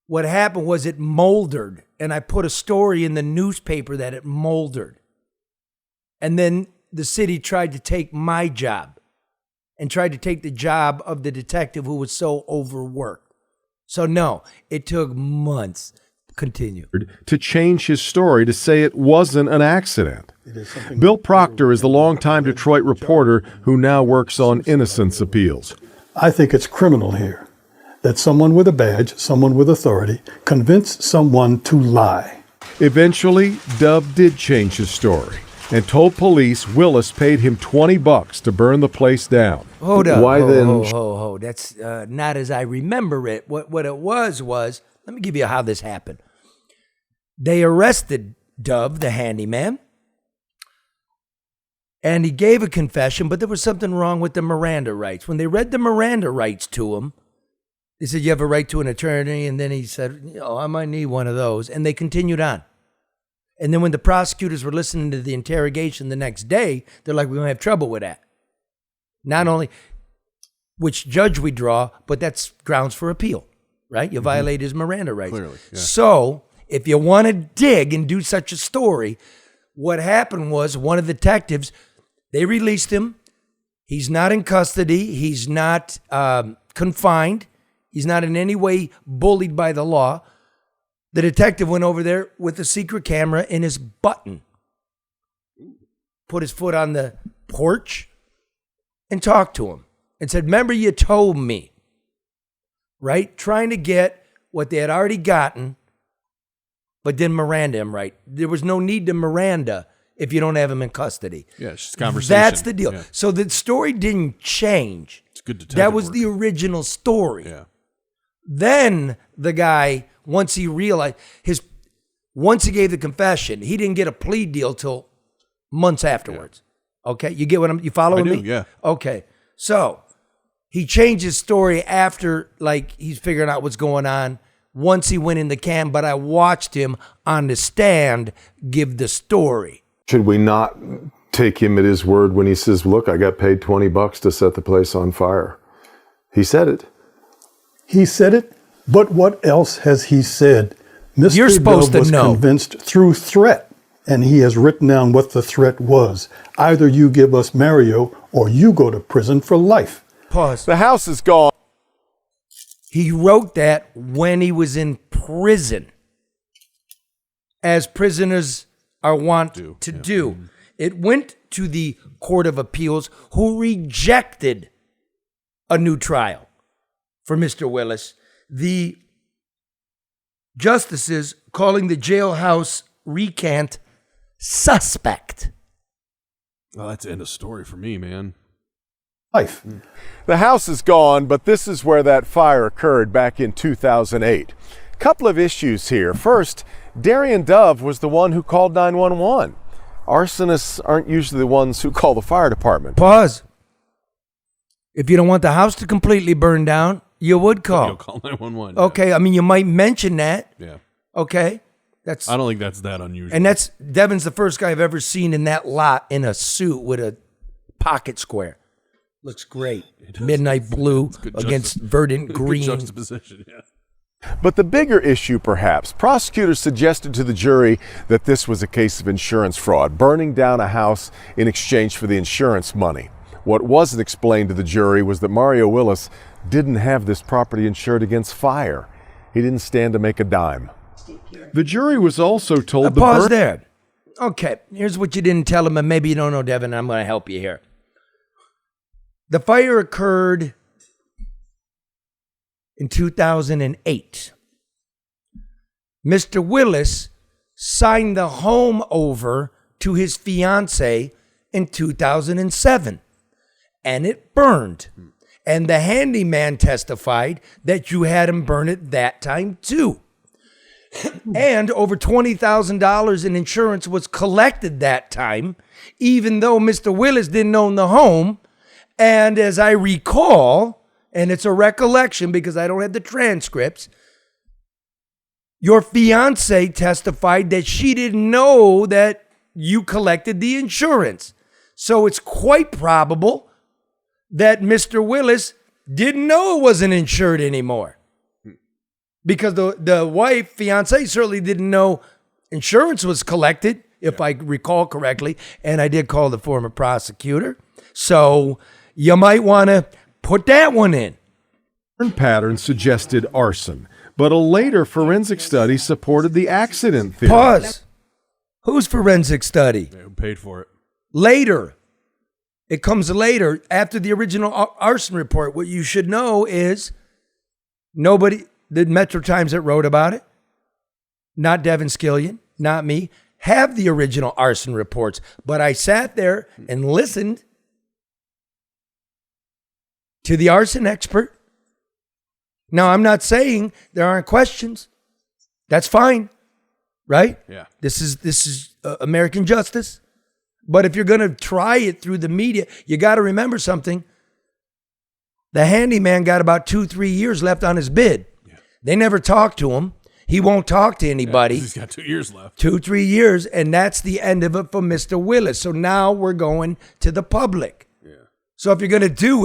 What happened was it moldered, and I put a story in the newspaper that it moldered. And then the city tried to take my job and tried to take the job of the detective who was so overworked. So no, it took months. Continue. To change his story to say it wasn't an accident. Bill Proctor is the longtime Detroit reporter who now works on innocence appeals. I think it's criminal here that someone with a badge, someone with authority, convinced someone to lie. Eventually, Dove did change his story and told police Willis paid him $20 to burn the place down. Hold up. Why then? That's not as I remember it. What it was, let me give you how this happened. They arrested Dove, the handyman, and he gave a confession, but there was something wrong with the Miranda rights. When they read the Miranda rights to him, They said, you have a right to an attorney. And then he said, I might need one of those. And they continued on. And then when the prosecutors were listening to the interrogation the next day, they're like, we don't have trouble with that. Not only which judge we draw, but that's grounds for appeal, right? You violate his Miranda rights. Clearly, yeah. So if you want to dig and do such a story, what happened was one of the detectives, they released him. He's not in custody. He's not confined. He's not in any way bullied by the law. The detective went over there with a secret camera in his button, put his foot on the porch, and talked to him and said, remember you told me, right? Trying to get what they had already gotten, but didn't Miranda him right. There was no need to Miranda if you don't have him in custody. Yeah, it's just conversation. That's the deal. Yeah. So the story didn't change. It's good detective That was work. the original story. Yeah. Then the guy, once he realized once he gave the confession, he didn't get a plea deal till months afterwards. Yeah. Okay, you get what you following me? Yeah. Okay, so he changed his story after, like, he's figuring out what's going on. Once he went in the can, but I watched him on the stand give the story. Should we not take him at his word when he says, look, I got paid $20 to set the place on fire? He said it. He said it, but what else has he said? Mr. You're supposed Dove was to know. convinced through threat, and he has written down what the threat was. Either you give us Mario or you go to prison for life. Pause. The house is gone. He wrote that when he was in prison, as prisoners are wont to do. It went to the Court of Appeals, who rejected a new trial for Mr. Willis. The justices calling the jailhouse recant suspect. Well, that's the end of story for me, man. Life. The house is gone, but this is where that fire occurred back in 2008. Couple of issues here. First, Darian Dove was the one who called 911. Arsonists aren't usually the ones who call the fire department. Pause. If you don't want the house to completely burn down, you would call. You'll call 911. Okay, I mean, you might mention that. Yeah. Okay. I don't think that's that unusual. And Devin's the first guy I've ever seen in that lot in a suit with a pocket square. Looks great. Midnight blue against verdant green. Good juxtaposition, yeah. But the bigger issue, perhaps, prosecutors suggested to the jury that this was a case of insurance fraud, burning down a house in exchange for the insurance money. What wasn't explained to the jury was that Mario Willis didn't have this property insured against fire. He didn't stand to make a dime. The jury was also told Pause there. Okay, here's what you didn't tell him, and maybe you don't know, Devin. I'm going to help you here. The fire occurred in 2008. Mr. Willis signed the home over to his fiancée in 2007, and it burned. And the handyman testified that you had him burn it that time too. And over $20,000 in insurance was collected that time, even though Mr. Willis didn't own the home. And as I recall, and it's a recollection because I don't have the transcripts, your fiance testified that she didn't know that you collected the insurance. So it's quite probable that Mr. Willis didn't know it wasn't insured anymore. Because the wife, fiance, certainly didn't know insurance was collected, if I recall correctly. And I did call the former prosecutor. So you might want to put that one in. Pattern suggested arson, but a later forensic study supported the accident theory. Pause. Whose forensic study? Who paid for it? Later. It comes later after the original arson report. What you should know is nobody, the Metro Times that wrote about it, not Devin Skillion, not me, have the original arson reports. But I sat there and listened to the arson expert. Now, I'm not saying there aren't questions. That's fine, right? Yeah. This is American justice. But if you're going to try it through the media, you got to remember something. The handyman got about 2-3 years left on his bid. Yeah. They never talked to him. He won't talk to anybody. He's got 2 years left. 2-3 years, and that's the end of it for Mr. Willis. So now we're going to the public. Yeah. So if you're going to do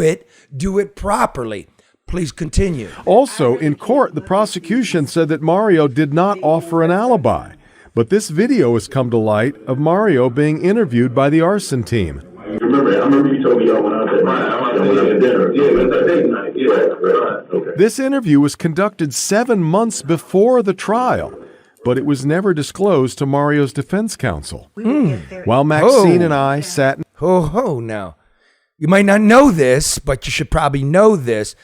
it properly. Please continue. Also, in court, the prosecution said that Mario did not offer an alibi. But this video has come to light of Mario being interviewed by the arson team. I remember you told me when I was at dinner. Yeah, it was that date night. Yeah, right. Okay. This interview was conducted 7 months before the trial, but it was never disclosed to Mario's defense counsel. While Maxine and I sat... Ho, now. You might not know this, but you should probably know this,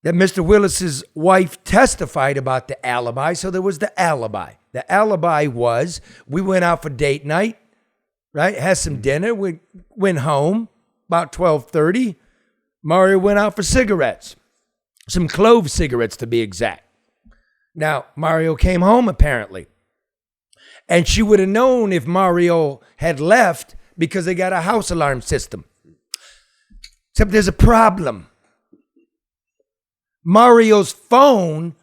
that Mr. Willis's wife testified about the alibi, so there was the alibi. The alibi was, we went out for date night, right? Had some dinner, we went home about 12:30. Mario went out for cigarettes, some clove cigarettes to be exact. Now, Mario came home apparently, and she would have known if Mario had left because they got a house alarm system. Except there's a problem. Mario's phone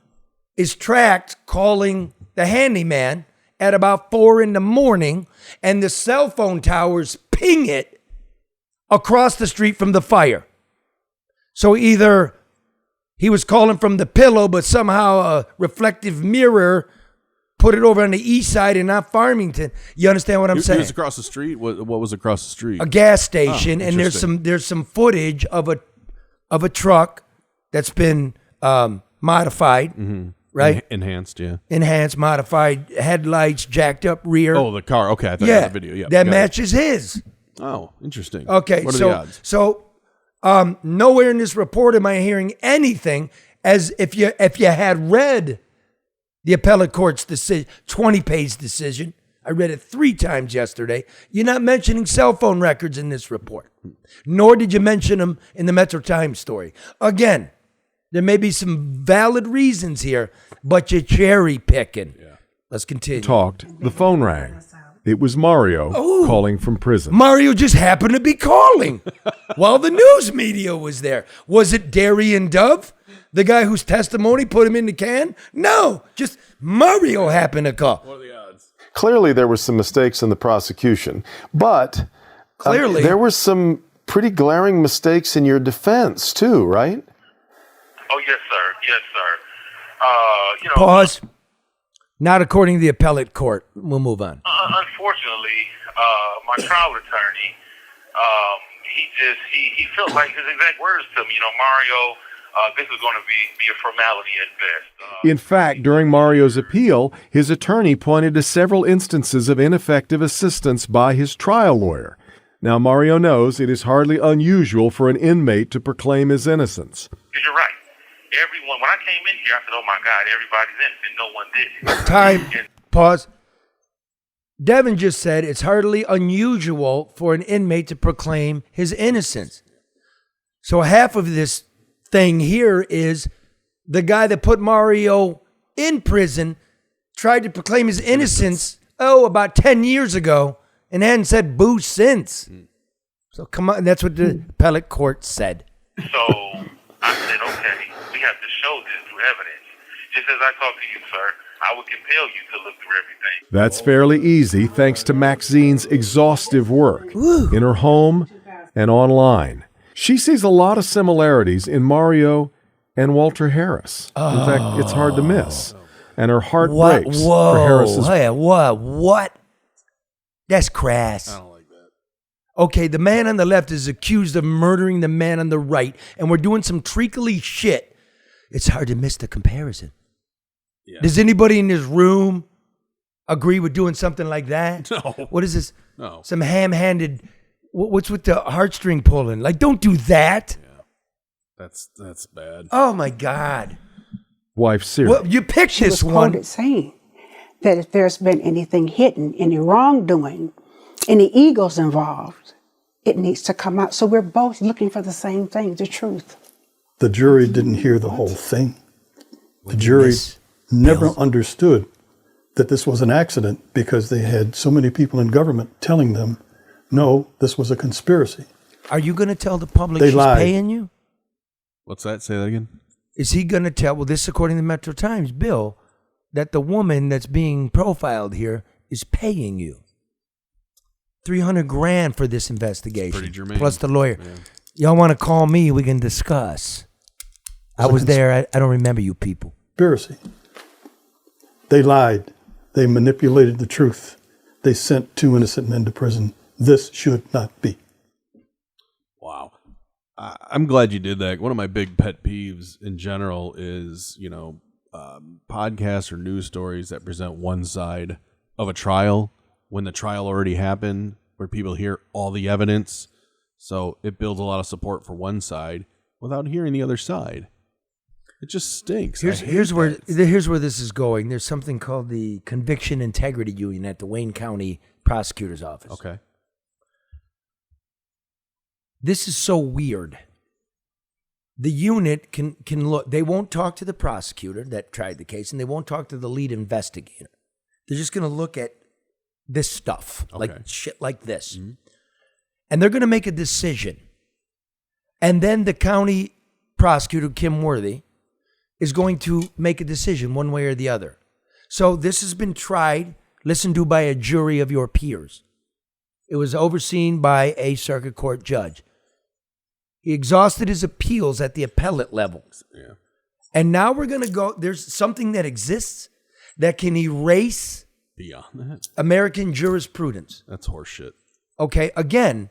is tracked calling the handyman at about 4 a.m, and the cell phone towers ping it across the street from the fire. So either he was calling from the pillow, but somehow a reflective mirror put it over on the east side and not Farmington. You understand what I'm saying? It was across the street. What was across the street? A gas station, and there's some footage of a truck that's been modified, right? Enhanced, yeah. Enhanced, modified, headlights, jacked up rear. Oh, the car. Okay, I thought you had the video. Yeah, that matches his. Oh, interesting. Okay, what are the odds? So nowhere in this report am I hearing anything as if you had read the appellate court's decision, 20-page decision. I read it 3 times yesterday. You're not mentioning cell phone records in this report, nor did you mention them in the Metro Times story. Again, there may be some valid reasons here, but you're cherry picking. Yeah. Let's continue. The phone rang. It was Mario calling from prison. Mario just happened to be calling while the news media was there. Was it Darian Dove, the guy whose testimony put him in the can? No, just Mario happened to call. What are the odds? Clearly, there were some mistakes in the prosecution, but clearly there were some pretty glaring mistakes in your defense too, right? Oh, yes, sir. Yes, sir. Pause. Not according to the appellate court. We'll move on. Unfortunately, my trial attorney, he felt like his exact words to me, Mario, this is going to be a formality at best. In fact, during Mario's appeal, his attorney pointed to several instances of ineffective assistance by his trial lawyer. Now, Mario knows it is hardly unusual for an inmate to proclaim his innocence. You're right. Everyone, when I came in here, I said, oh my God, everybody's innocent. No one did. Time. Pause. Devin just said it's hardly unusual for an inmate to proclaim his innocence. So half of this thing here is the guy that put Mario in prison tried to proclaim his innocence, about 10 years ago, and hadn't said boo since. So come on, that's what the appellate court said. So I said, okay, we have to show this through evidence. Just as I talked to you, sir, I would compel you to look through everything. That's fairly easy thanks to Maxine's exhaustive work in her home and online. She sees a lot of similarities in Mario and Walter Harris. In fact, it's hard to miss. And her heart breaks for Harris's... Hey, what? That's crass. I don't like that. Okay, the man on the left is accused of murdering the man on the right, and we're doing some treacly shit. It's hard to miss the comparison. Yeah. Does anybody in this room agree with doing something like that? No. What is this? No. Some ham-handed... What's with the heartstring pulling? Like, don't do that. Yeah. That's bad. Oh, my God. Wife Siri. Well, you picked this one. Quoted saying that if there's been anything hidden, any wrongdoing, any egos involved, it needs to come out. So we're both looking for the same thing, the truth. The jury didn't hear the whole thing. The jury never understood that this was an accident because they had so many people in government telling them, no, this was a conspiracy. Are you going to tell the public They she's lied. paying you? What's that? Say that again. Is he going to tell, well, this according to Metro Times, Bill, that the woman that's being profiled here is paying you $300,000 for this investigation, pretty germane. plus the lawyer. Yeah. Y'all want to call me? We can discuss. I was there. I don't remember you people. Conspiracy. They lied. They manipulated the truth. They sent 2 innocent men to prison. This should not be. Wow. I'm glad you did that. One of my big pet peeves in general is, podcasts or news stories that present one side of a trial when the trial already happened, where people hear all the evidence. So it builds a lot of support for one side without hearing the other side. It just stinks. Here's where this is going. There's something called the Conviction Integrity Union at the Wayne County Prosecutor's Office. Okay. This is so weird. The unit can look. They won't talk to the prosecutor that tried the case, and they won't talk to the lead investigator. They're just going to look at this stuff, like shit like this. Mm-hmm. And they're going to make a decision. And then the county prosecutor, Kim Worthy, is going to make a decision one way or the other. So this has been tried, listened to by a jury of your peers. It was overseen by a circuit court judge. He exhausted his appeals at the appellate level. Yeah. And now we're going to go, there's something that exists that can erase beyond that American jurisprudence. That's horseshit. Okay, again,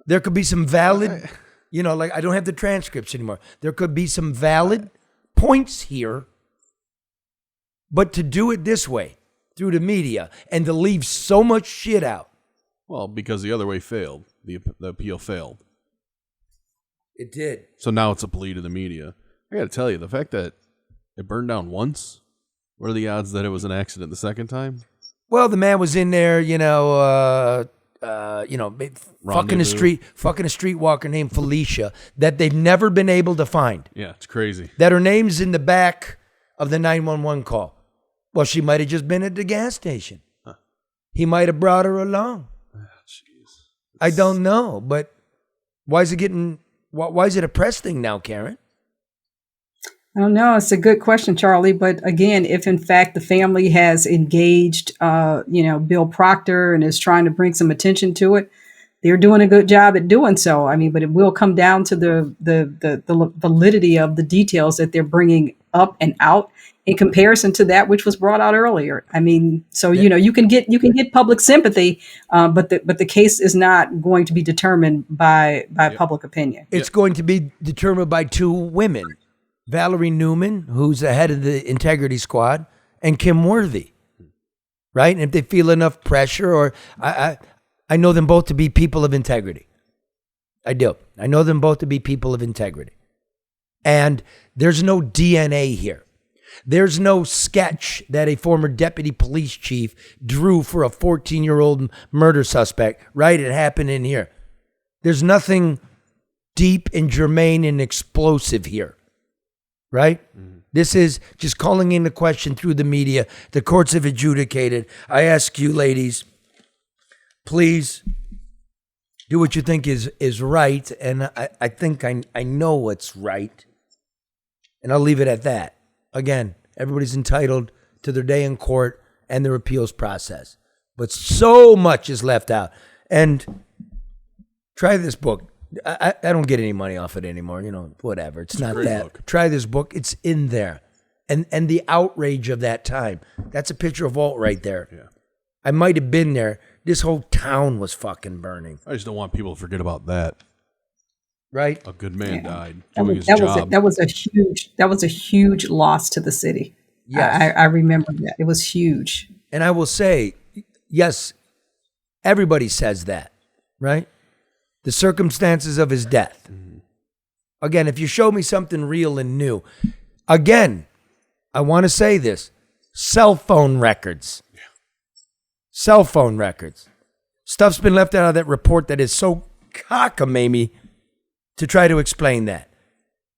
there could be some valid, like I don't have the transcripts anymore. There could be some valid points here, but to do it this way, through the media, and to leave so much shit out. Well, because the other way failed. The appeal failed. It did. So now it's a plea to the media. I got to tell you, the fact that it burned down once, what are the odds that it was an accident the second time? Well, the man was in there, fucking a streetwalker named Felicia that they've never been able to find. Yeah, it's crazy. That her name's in the back of the 911 call. Well, she might have just been at the gas station. Huh. He might have brought her along. Oh, jeez. I don't know, but why is it a press thing now, Karen? I don't know. It's a good question, Charlie. But again, if in fact the family has engaged, Bill Proctor and is trying to bring some attention to it, they're doing a good job at doing so. I mean, but it will come down to the validity of the details that they're bringing up and out in comparison to that which was brought out earlier. I mean, so you can get public sympathy, but the case is not going to be determined by public opinion. It's going to be determined by 2 women. Valerie Newman, who's the head of the integrity squad, and Kim Worthy, right? And if they feel enough pressure, or I know them both to be people of integrity. I do. I know them both to be people of integrity. And there's no DNA here. There's no sketch that a former deputy police chief drew for a 14-year-old murder suspect, right? It happened in here. There's nothing deep and germane and explosive here. Right? Mm-hmm. This is just calling into question through the media. The courts have adjudicated. I ask you, ladies, please do what you think is right. And I think I know what's right. And I'll leave it at that. Again, everybody's entitled to their day in court and their appeals process. But so much is left out. And try this book. I don't get any money off it anymore. Whatever. It's not that. Book. Try this book. It's in there. And the outrage of that time. That's a picture of Walt right there. Yeah. I might have been there. This whole town was fucking burning. I just don't want people to forget about that. Right? A good man died That doing his job. That was a huge loss to the city. Yes. I remember that. It was huge. And I will say, yes, everybody says that, right? The circumstances of his death. Mm-hmm. Again, if you show me something real and new, again, I want to say this, cell phone records. Yeah. Cell phone records. Stuff's been left out of that report that is so cockamamie to try to explain that.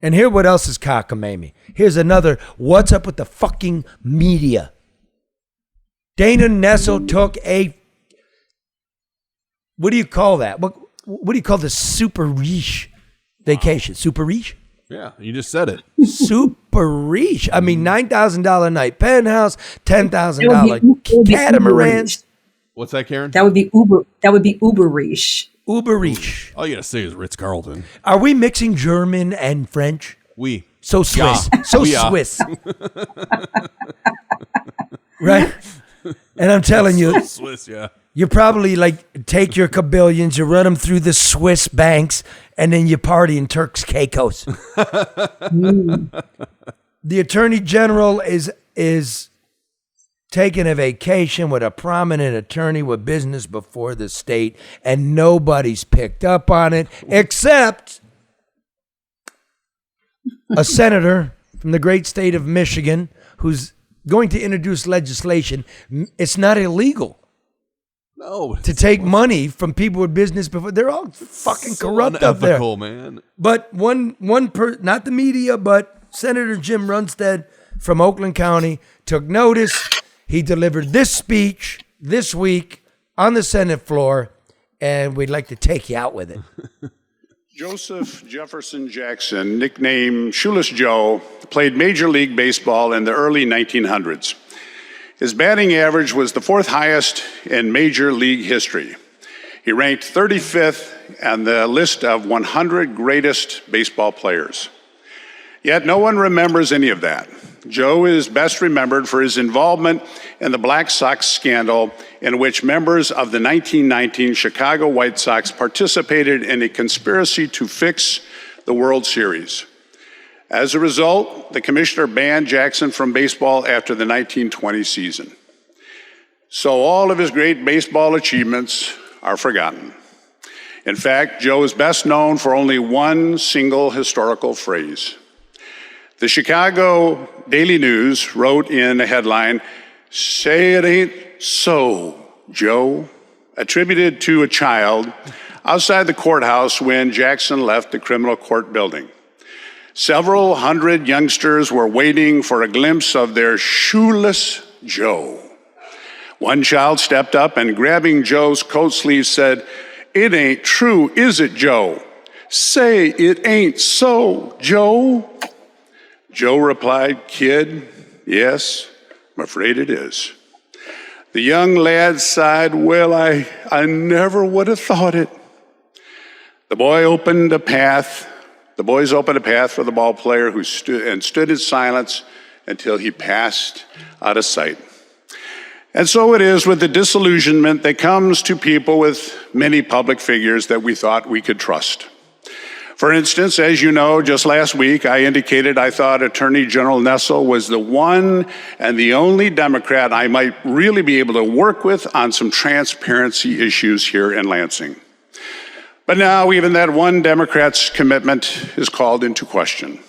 And here what else is cockamamie. Here's another, what's up with the fucking media? Dana Nessel took what do you call that? what do you call this? Super riche vacation. Super riche? Yeah, you just said it. Super riche. I mean, $9,000 a night penthouse, $10,000 That would be catamarans. What's that, Karen? That would be Uber. That would be Uber riche. Uber riche. All you gotta say is Ritz-Carlton. Are we mixing German and French? Oui. So Swiss. Yeah. So We are. Swiss. Right? And I'm telling you, Swiss, yeah. you probably like take your kabillions, you run them through the Swiss banks, and then you party in Turks Caicos. The Attorney General is taking a vacation with a prominent attorney with business before the state, and nobody's picked up on it except a senator from the great state of Michigan who's going to introduce legislation. It's not illegal. No. To take money from people with business before. They're all fucking So corrupt up there. unethical, man. But not the media, but Senator Jim Runstead from Oakland County took notice. He delivered this speech this week on the Senate floor, and we'd like to take you out with it. Joseph Jefferson Jackson, nicknamed Shoeless Joe, played Major League Baseball in the early 1900s. His batting average was the fourth highest in Major League history. He ranked 35th on the list of 100 greatest baseball players. Yet no one remembers any of that. Joe is best remembered for his involvement in the Black Sox scandal, in which members of the 1919 Chicago White Sox participated in a conspiracy to fix the World Series. As a result, the commissioner banned Jackson from baseball after the 1920 season. So all of his great baseball achievements are forgotten. In fact, Joe is best known for only one single historical phrase. The Chicago Daily News wrote in a headline, "Say it ain't so, Joe," attributed to a child outside the courthouse when Jackson left the criminal court building. Several hundred youngsters were waiting for a glimpse of their shoeless Joe. One child stepped up and, grabbing Joe's coat sleeve, said, "It ain't true, is it, Joe? Say it ain't so, Joe." Joe replied, "Kid, yes, I'm afraid it is." The young lad sighed, "Well, I never would have thought it." The boys opened a path for the ball player who stood in silence until he passed out of sight. And so it is with the disillusionment that comes to people with many public figures that we thought we could trust. For instance, as you know, just last week I indicated I thought Attorney General Nessel was the one and the only Democrat I might really be able to work with on some transparency issues here in Lansing. But now even that one Democrat's commitment is called into question.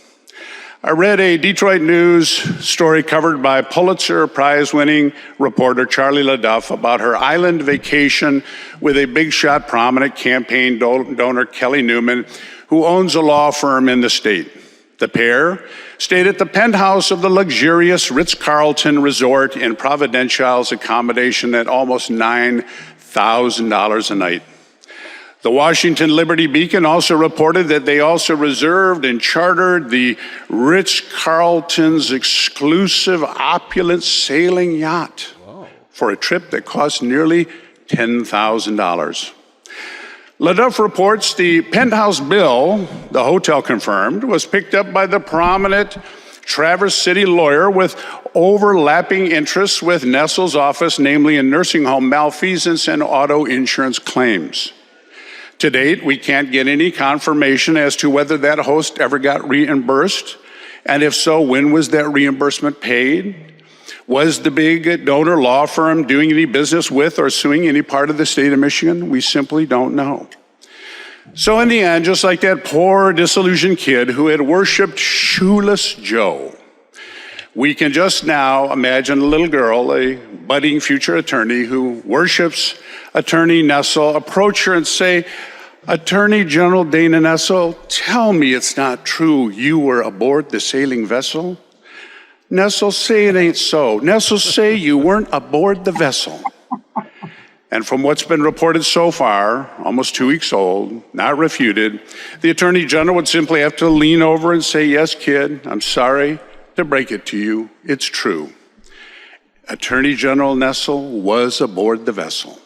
I read a Detroit News story covered by Pulitzer Prize-winning reporter Charlie LeDuff about her island vacation with a big shot prominent campaign donor Kelly Newman, who owns a law firm in the state. The pair stayed at the penthouse of the luxurious Ritz-Carlton Resort in Providencial's accommodation at almost $9,000 a night. The Washington Liberty Beacon also reported that they also reserved and chartered the Ritz-Carlton's exclusive opulent sailing yacht for a trip that cost nearly $10,000. LeDuff reports the penthouse bill, the hotel confirmed, was picked up by the prominent Traverse City lawyer with overlapping interests with Nessel's office, namely in nursing home malfeasance and auto insurance claims. To date, we can't get any confirmation as to whether that host ever got reimbursed, and if so, when was that reimbursement paid? Was the big donor law firm doing any business with or suing any part of the state of Michigan? We simply don't know. So in the end, just like that poor disillusioned kid who had worshiped Shoeless Joe, we can just now imagine a little girl, a budding future attorney who worships Attorney Nessel, approach her and say, "Attorney General Dana Nessel, tell me it's not true you were aboard the sailing vessel." Nessel, say it ain't so. Nessel, say you weren't aboard the vessel. And from what's been reported so far, almost 2 weeks old, not refuted, the Attorney General would simply have to lean over and say, yes, kid, I'm sorry to break it to you. It's true. Attorney General Nessel was aboard the vessel.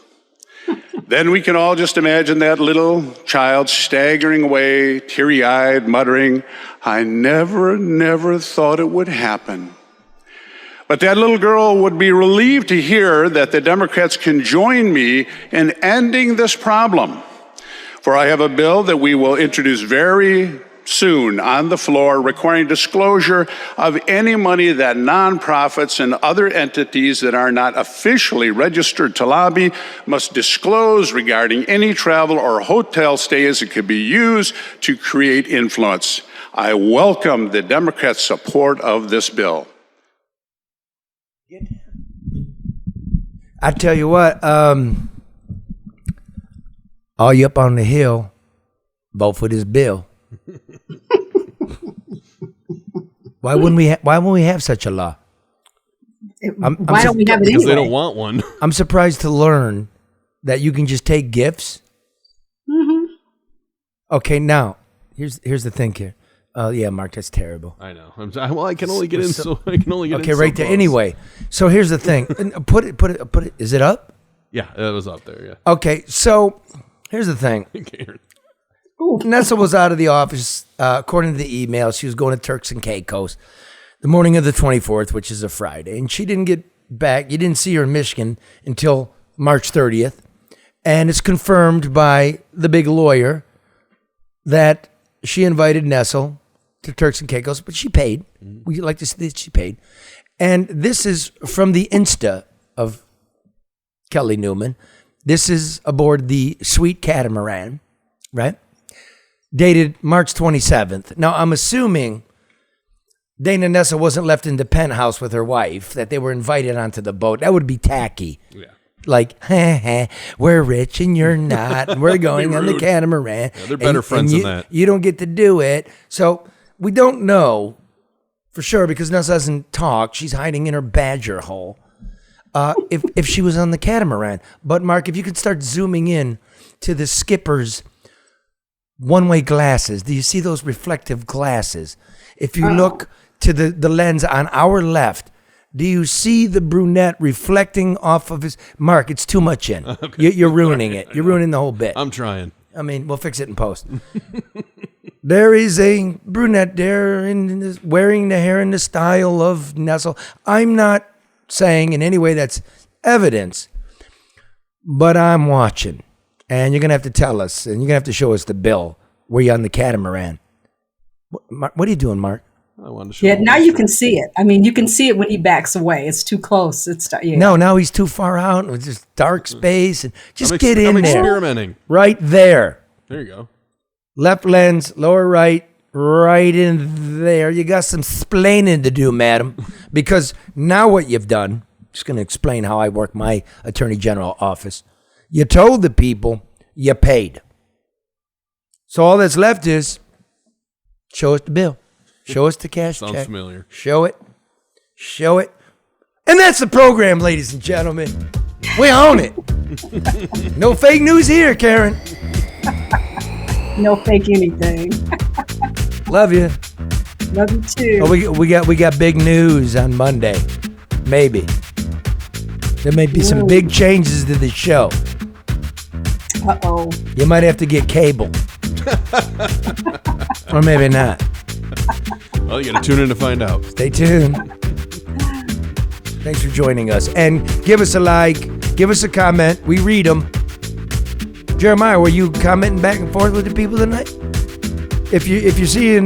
Then we can all just imagine that little child staggering away, teary-eyed, muttering, I never thought it would happen. But that little girl would be relieved to hear that the Democrats can join me in ending this problem. For I have a bill that we will introduce very soon on the floor requiring disclosure of any money that nonprofits and other entities that are not officially registered to lobby must disclose regarding any travel or hotel stays that could be used to create influence. I welcome the Democrats' support of this bill. I tell you what, all you up on the hill, vote for this bill. Why wouldn't we have such a law? Why don't we have it Because anyway? they don't want one. I'm surprised to learn that you can just take gifts. Mm-hmm. Okay, now here's the thing here. Yeah, Mark, that's terrible. I know. Well, I can only get in so I can only get in. Okay, so right there. close. Anyway, so here's the thing. And put it. Is it up? Yeah, it was up there. Yeah. Okay, so here's the thing. Nessa was out of the office, according to the email. She was going to Turks and Caicos the morning of the 24th, which is a Friday, and she didn't get back. You didn't see her in Michigan until March 30th, and it's confirmed by the big lawyer that she invited Nessel to Turks and Caicos, but she paid. We like to see that she paid. And this is from the Insta of Kelly Newman. This is aboard the Sweet Catamaran, right? Dated March 27th. Now, I'm assuming Dana Nessel wasn't left in the penthouse with her wife, that they were invited onto the boat. That would be tacky. Yeah. Like, we're rich and you're not, and we're going on the catamaran. Yeah, they're better friends you, than that. You don't get to do it. So we don't know for sure because Nessa doesn't talk. She's hiding in her badger hole. If she was on the catamaran. But Mark, if you could start zooming in to the skipper's one-way glasses. Do you see those reflective glasses? If you look to the lens on our left, do you see the brunette reflecting off of his... Mark, it's too much in. Okay. You're ruining it. You're ruining the whole bit. I'm trying. I mean, we'll fix it in post. There is a brunette there wearing the hair in the style of Nessel. I'm not saying in any way that's evidence, but I'm watching. And you're going to have to tell us, and you're going to have to show us the bill where you're on the catamaran. What are you doing, Mark? I wanted to show Yeah, now you can see it. I mean, you can see it when he backs away. It's too close. Yeah. No, now he's too far out. It's just dark space. And just I'm get in I'm there. experimenting. Right there. There you go. Left lens, lower right, right in there. You got some splaining to do, madam. Because now what you've done, just going to explain how I work my attorney general office. You told the people you paid. So all that's left is show us the bill. Show us the cash Sounds check. familiar. Show it. Show it. And that's the program, ladies and gentlemen. We own it. No fake news here, Karen. No fake anything. Love you. Love you too. Oh, we got big news on Monday. Maybe. There may be some big changes to the show. Uh-oh. You might have to get cable. Or maybe not. Well, you got to tune in to find out. Stay tuned. Thanks for joining us. And give us a like. Give us a comment. We read them. Jeremiah, were you commenting back and forth with the people tonight? If you're seeing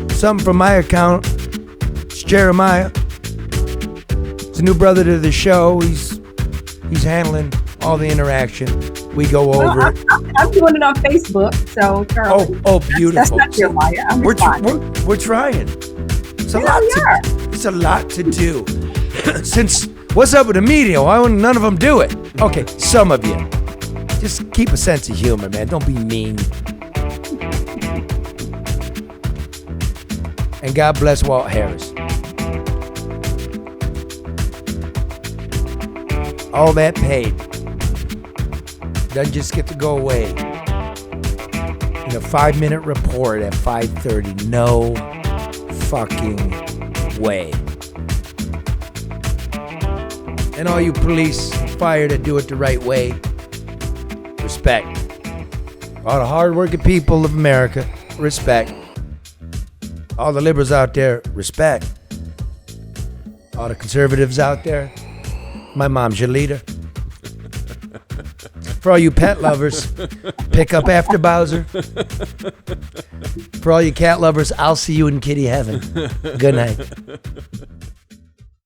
something from my account, it's Jeremiah. It's a new brother to the show. He's handling all the interaction. We go over it. I'm doing it on Facebook, so Charlie. Oh, beautiful. That's not Jeremiah. I'm We're responding. trying. It's a Yeah, lot. we are. It's a lot to do. Since what's up with the media? Why wouldn't none of them do it? Okay, some of you. Just keep a sense of humor, man. Don't be mean. And God bless Walt Harris. All that paid. Doesn't just get to go away. In a 5-minute report at 5:30. No fucking way. And all you police and fire that do it the right way, respect. All the hardworking people of America, respect. All the liberals out there, respect. All the conservatives out there, my mom's your leader. For all you pet lovers, pick up after Bowser. For all you cat lovers, I'll see you in kitty heaven. Good night.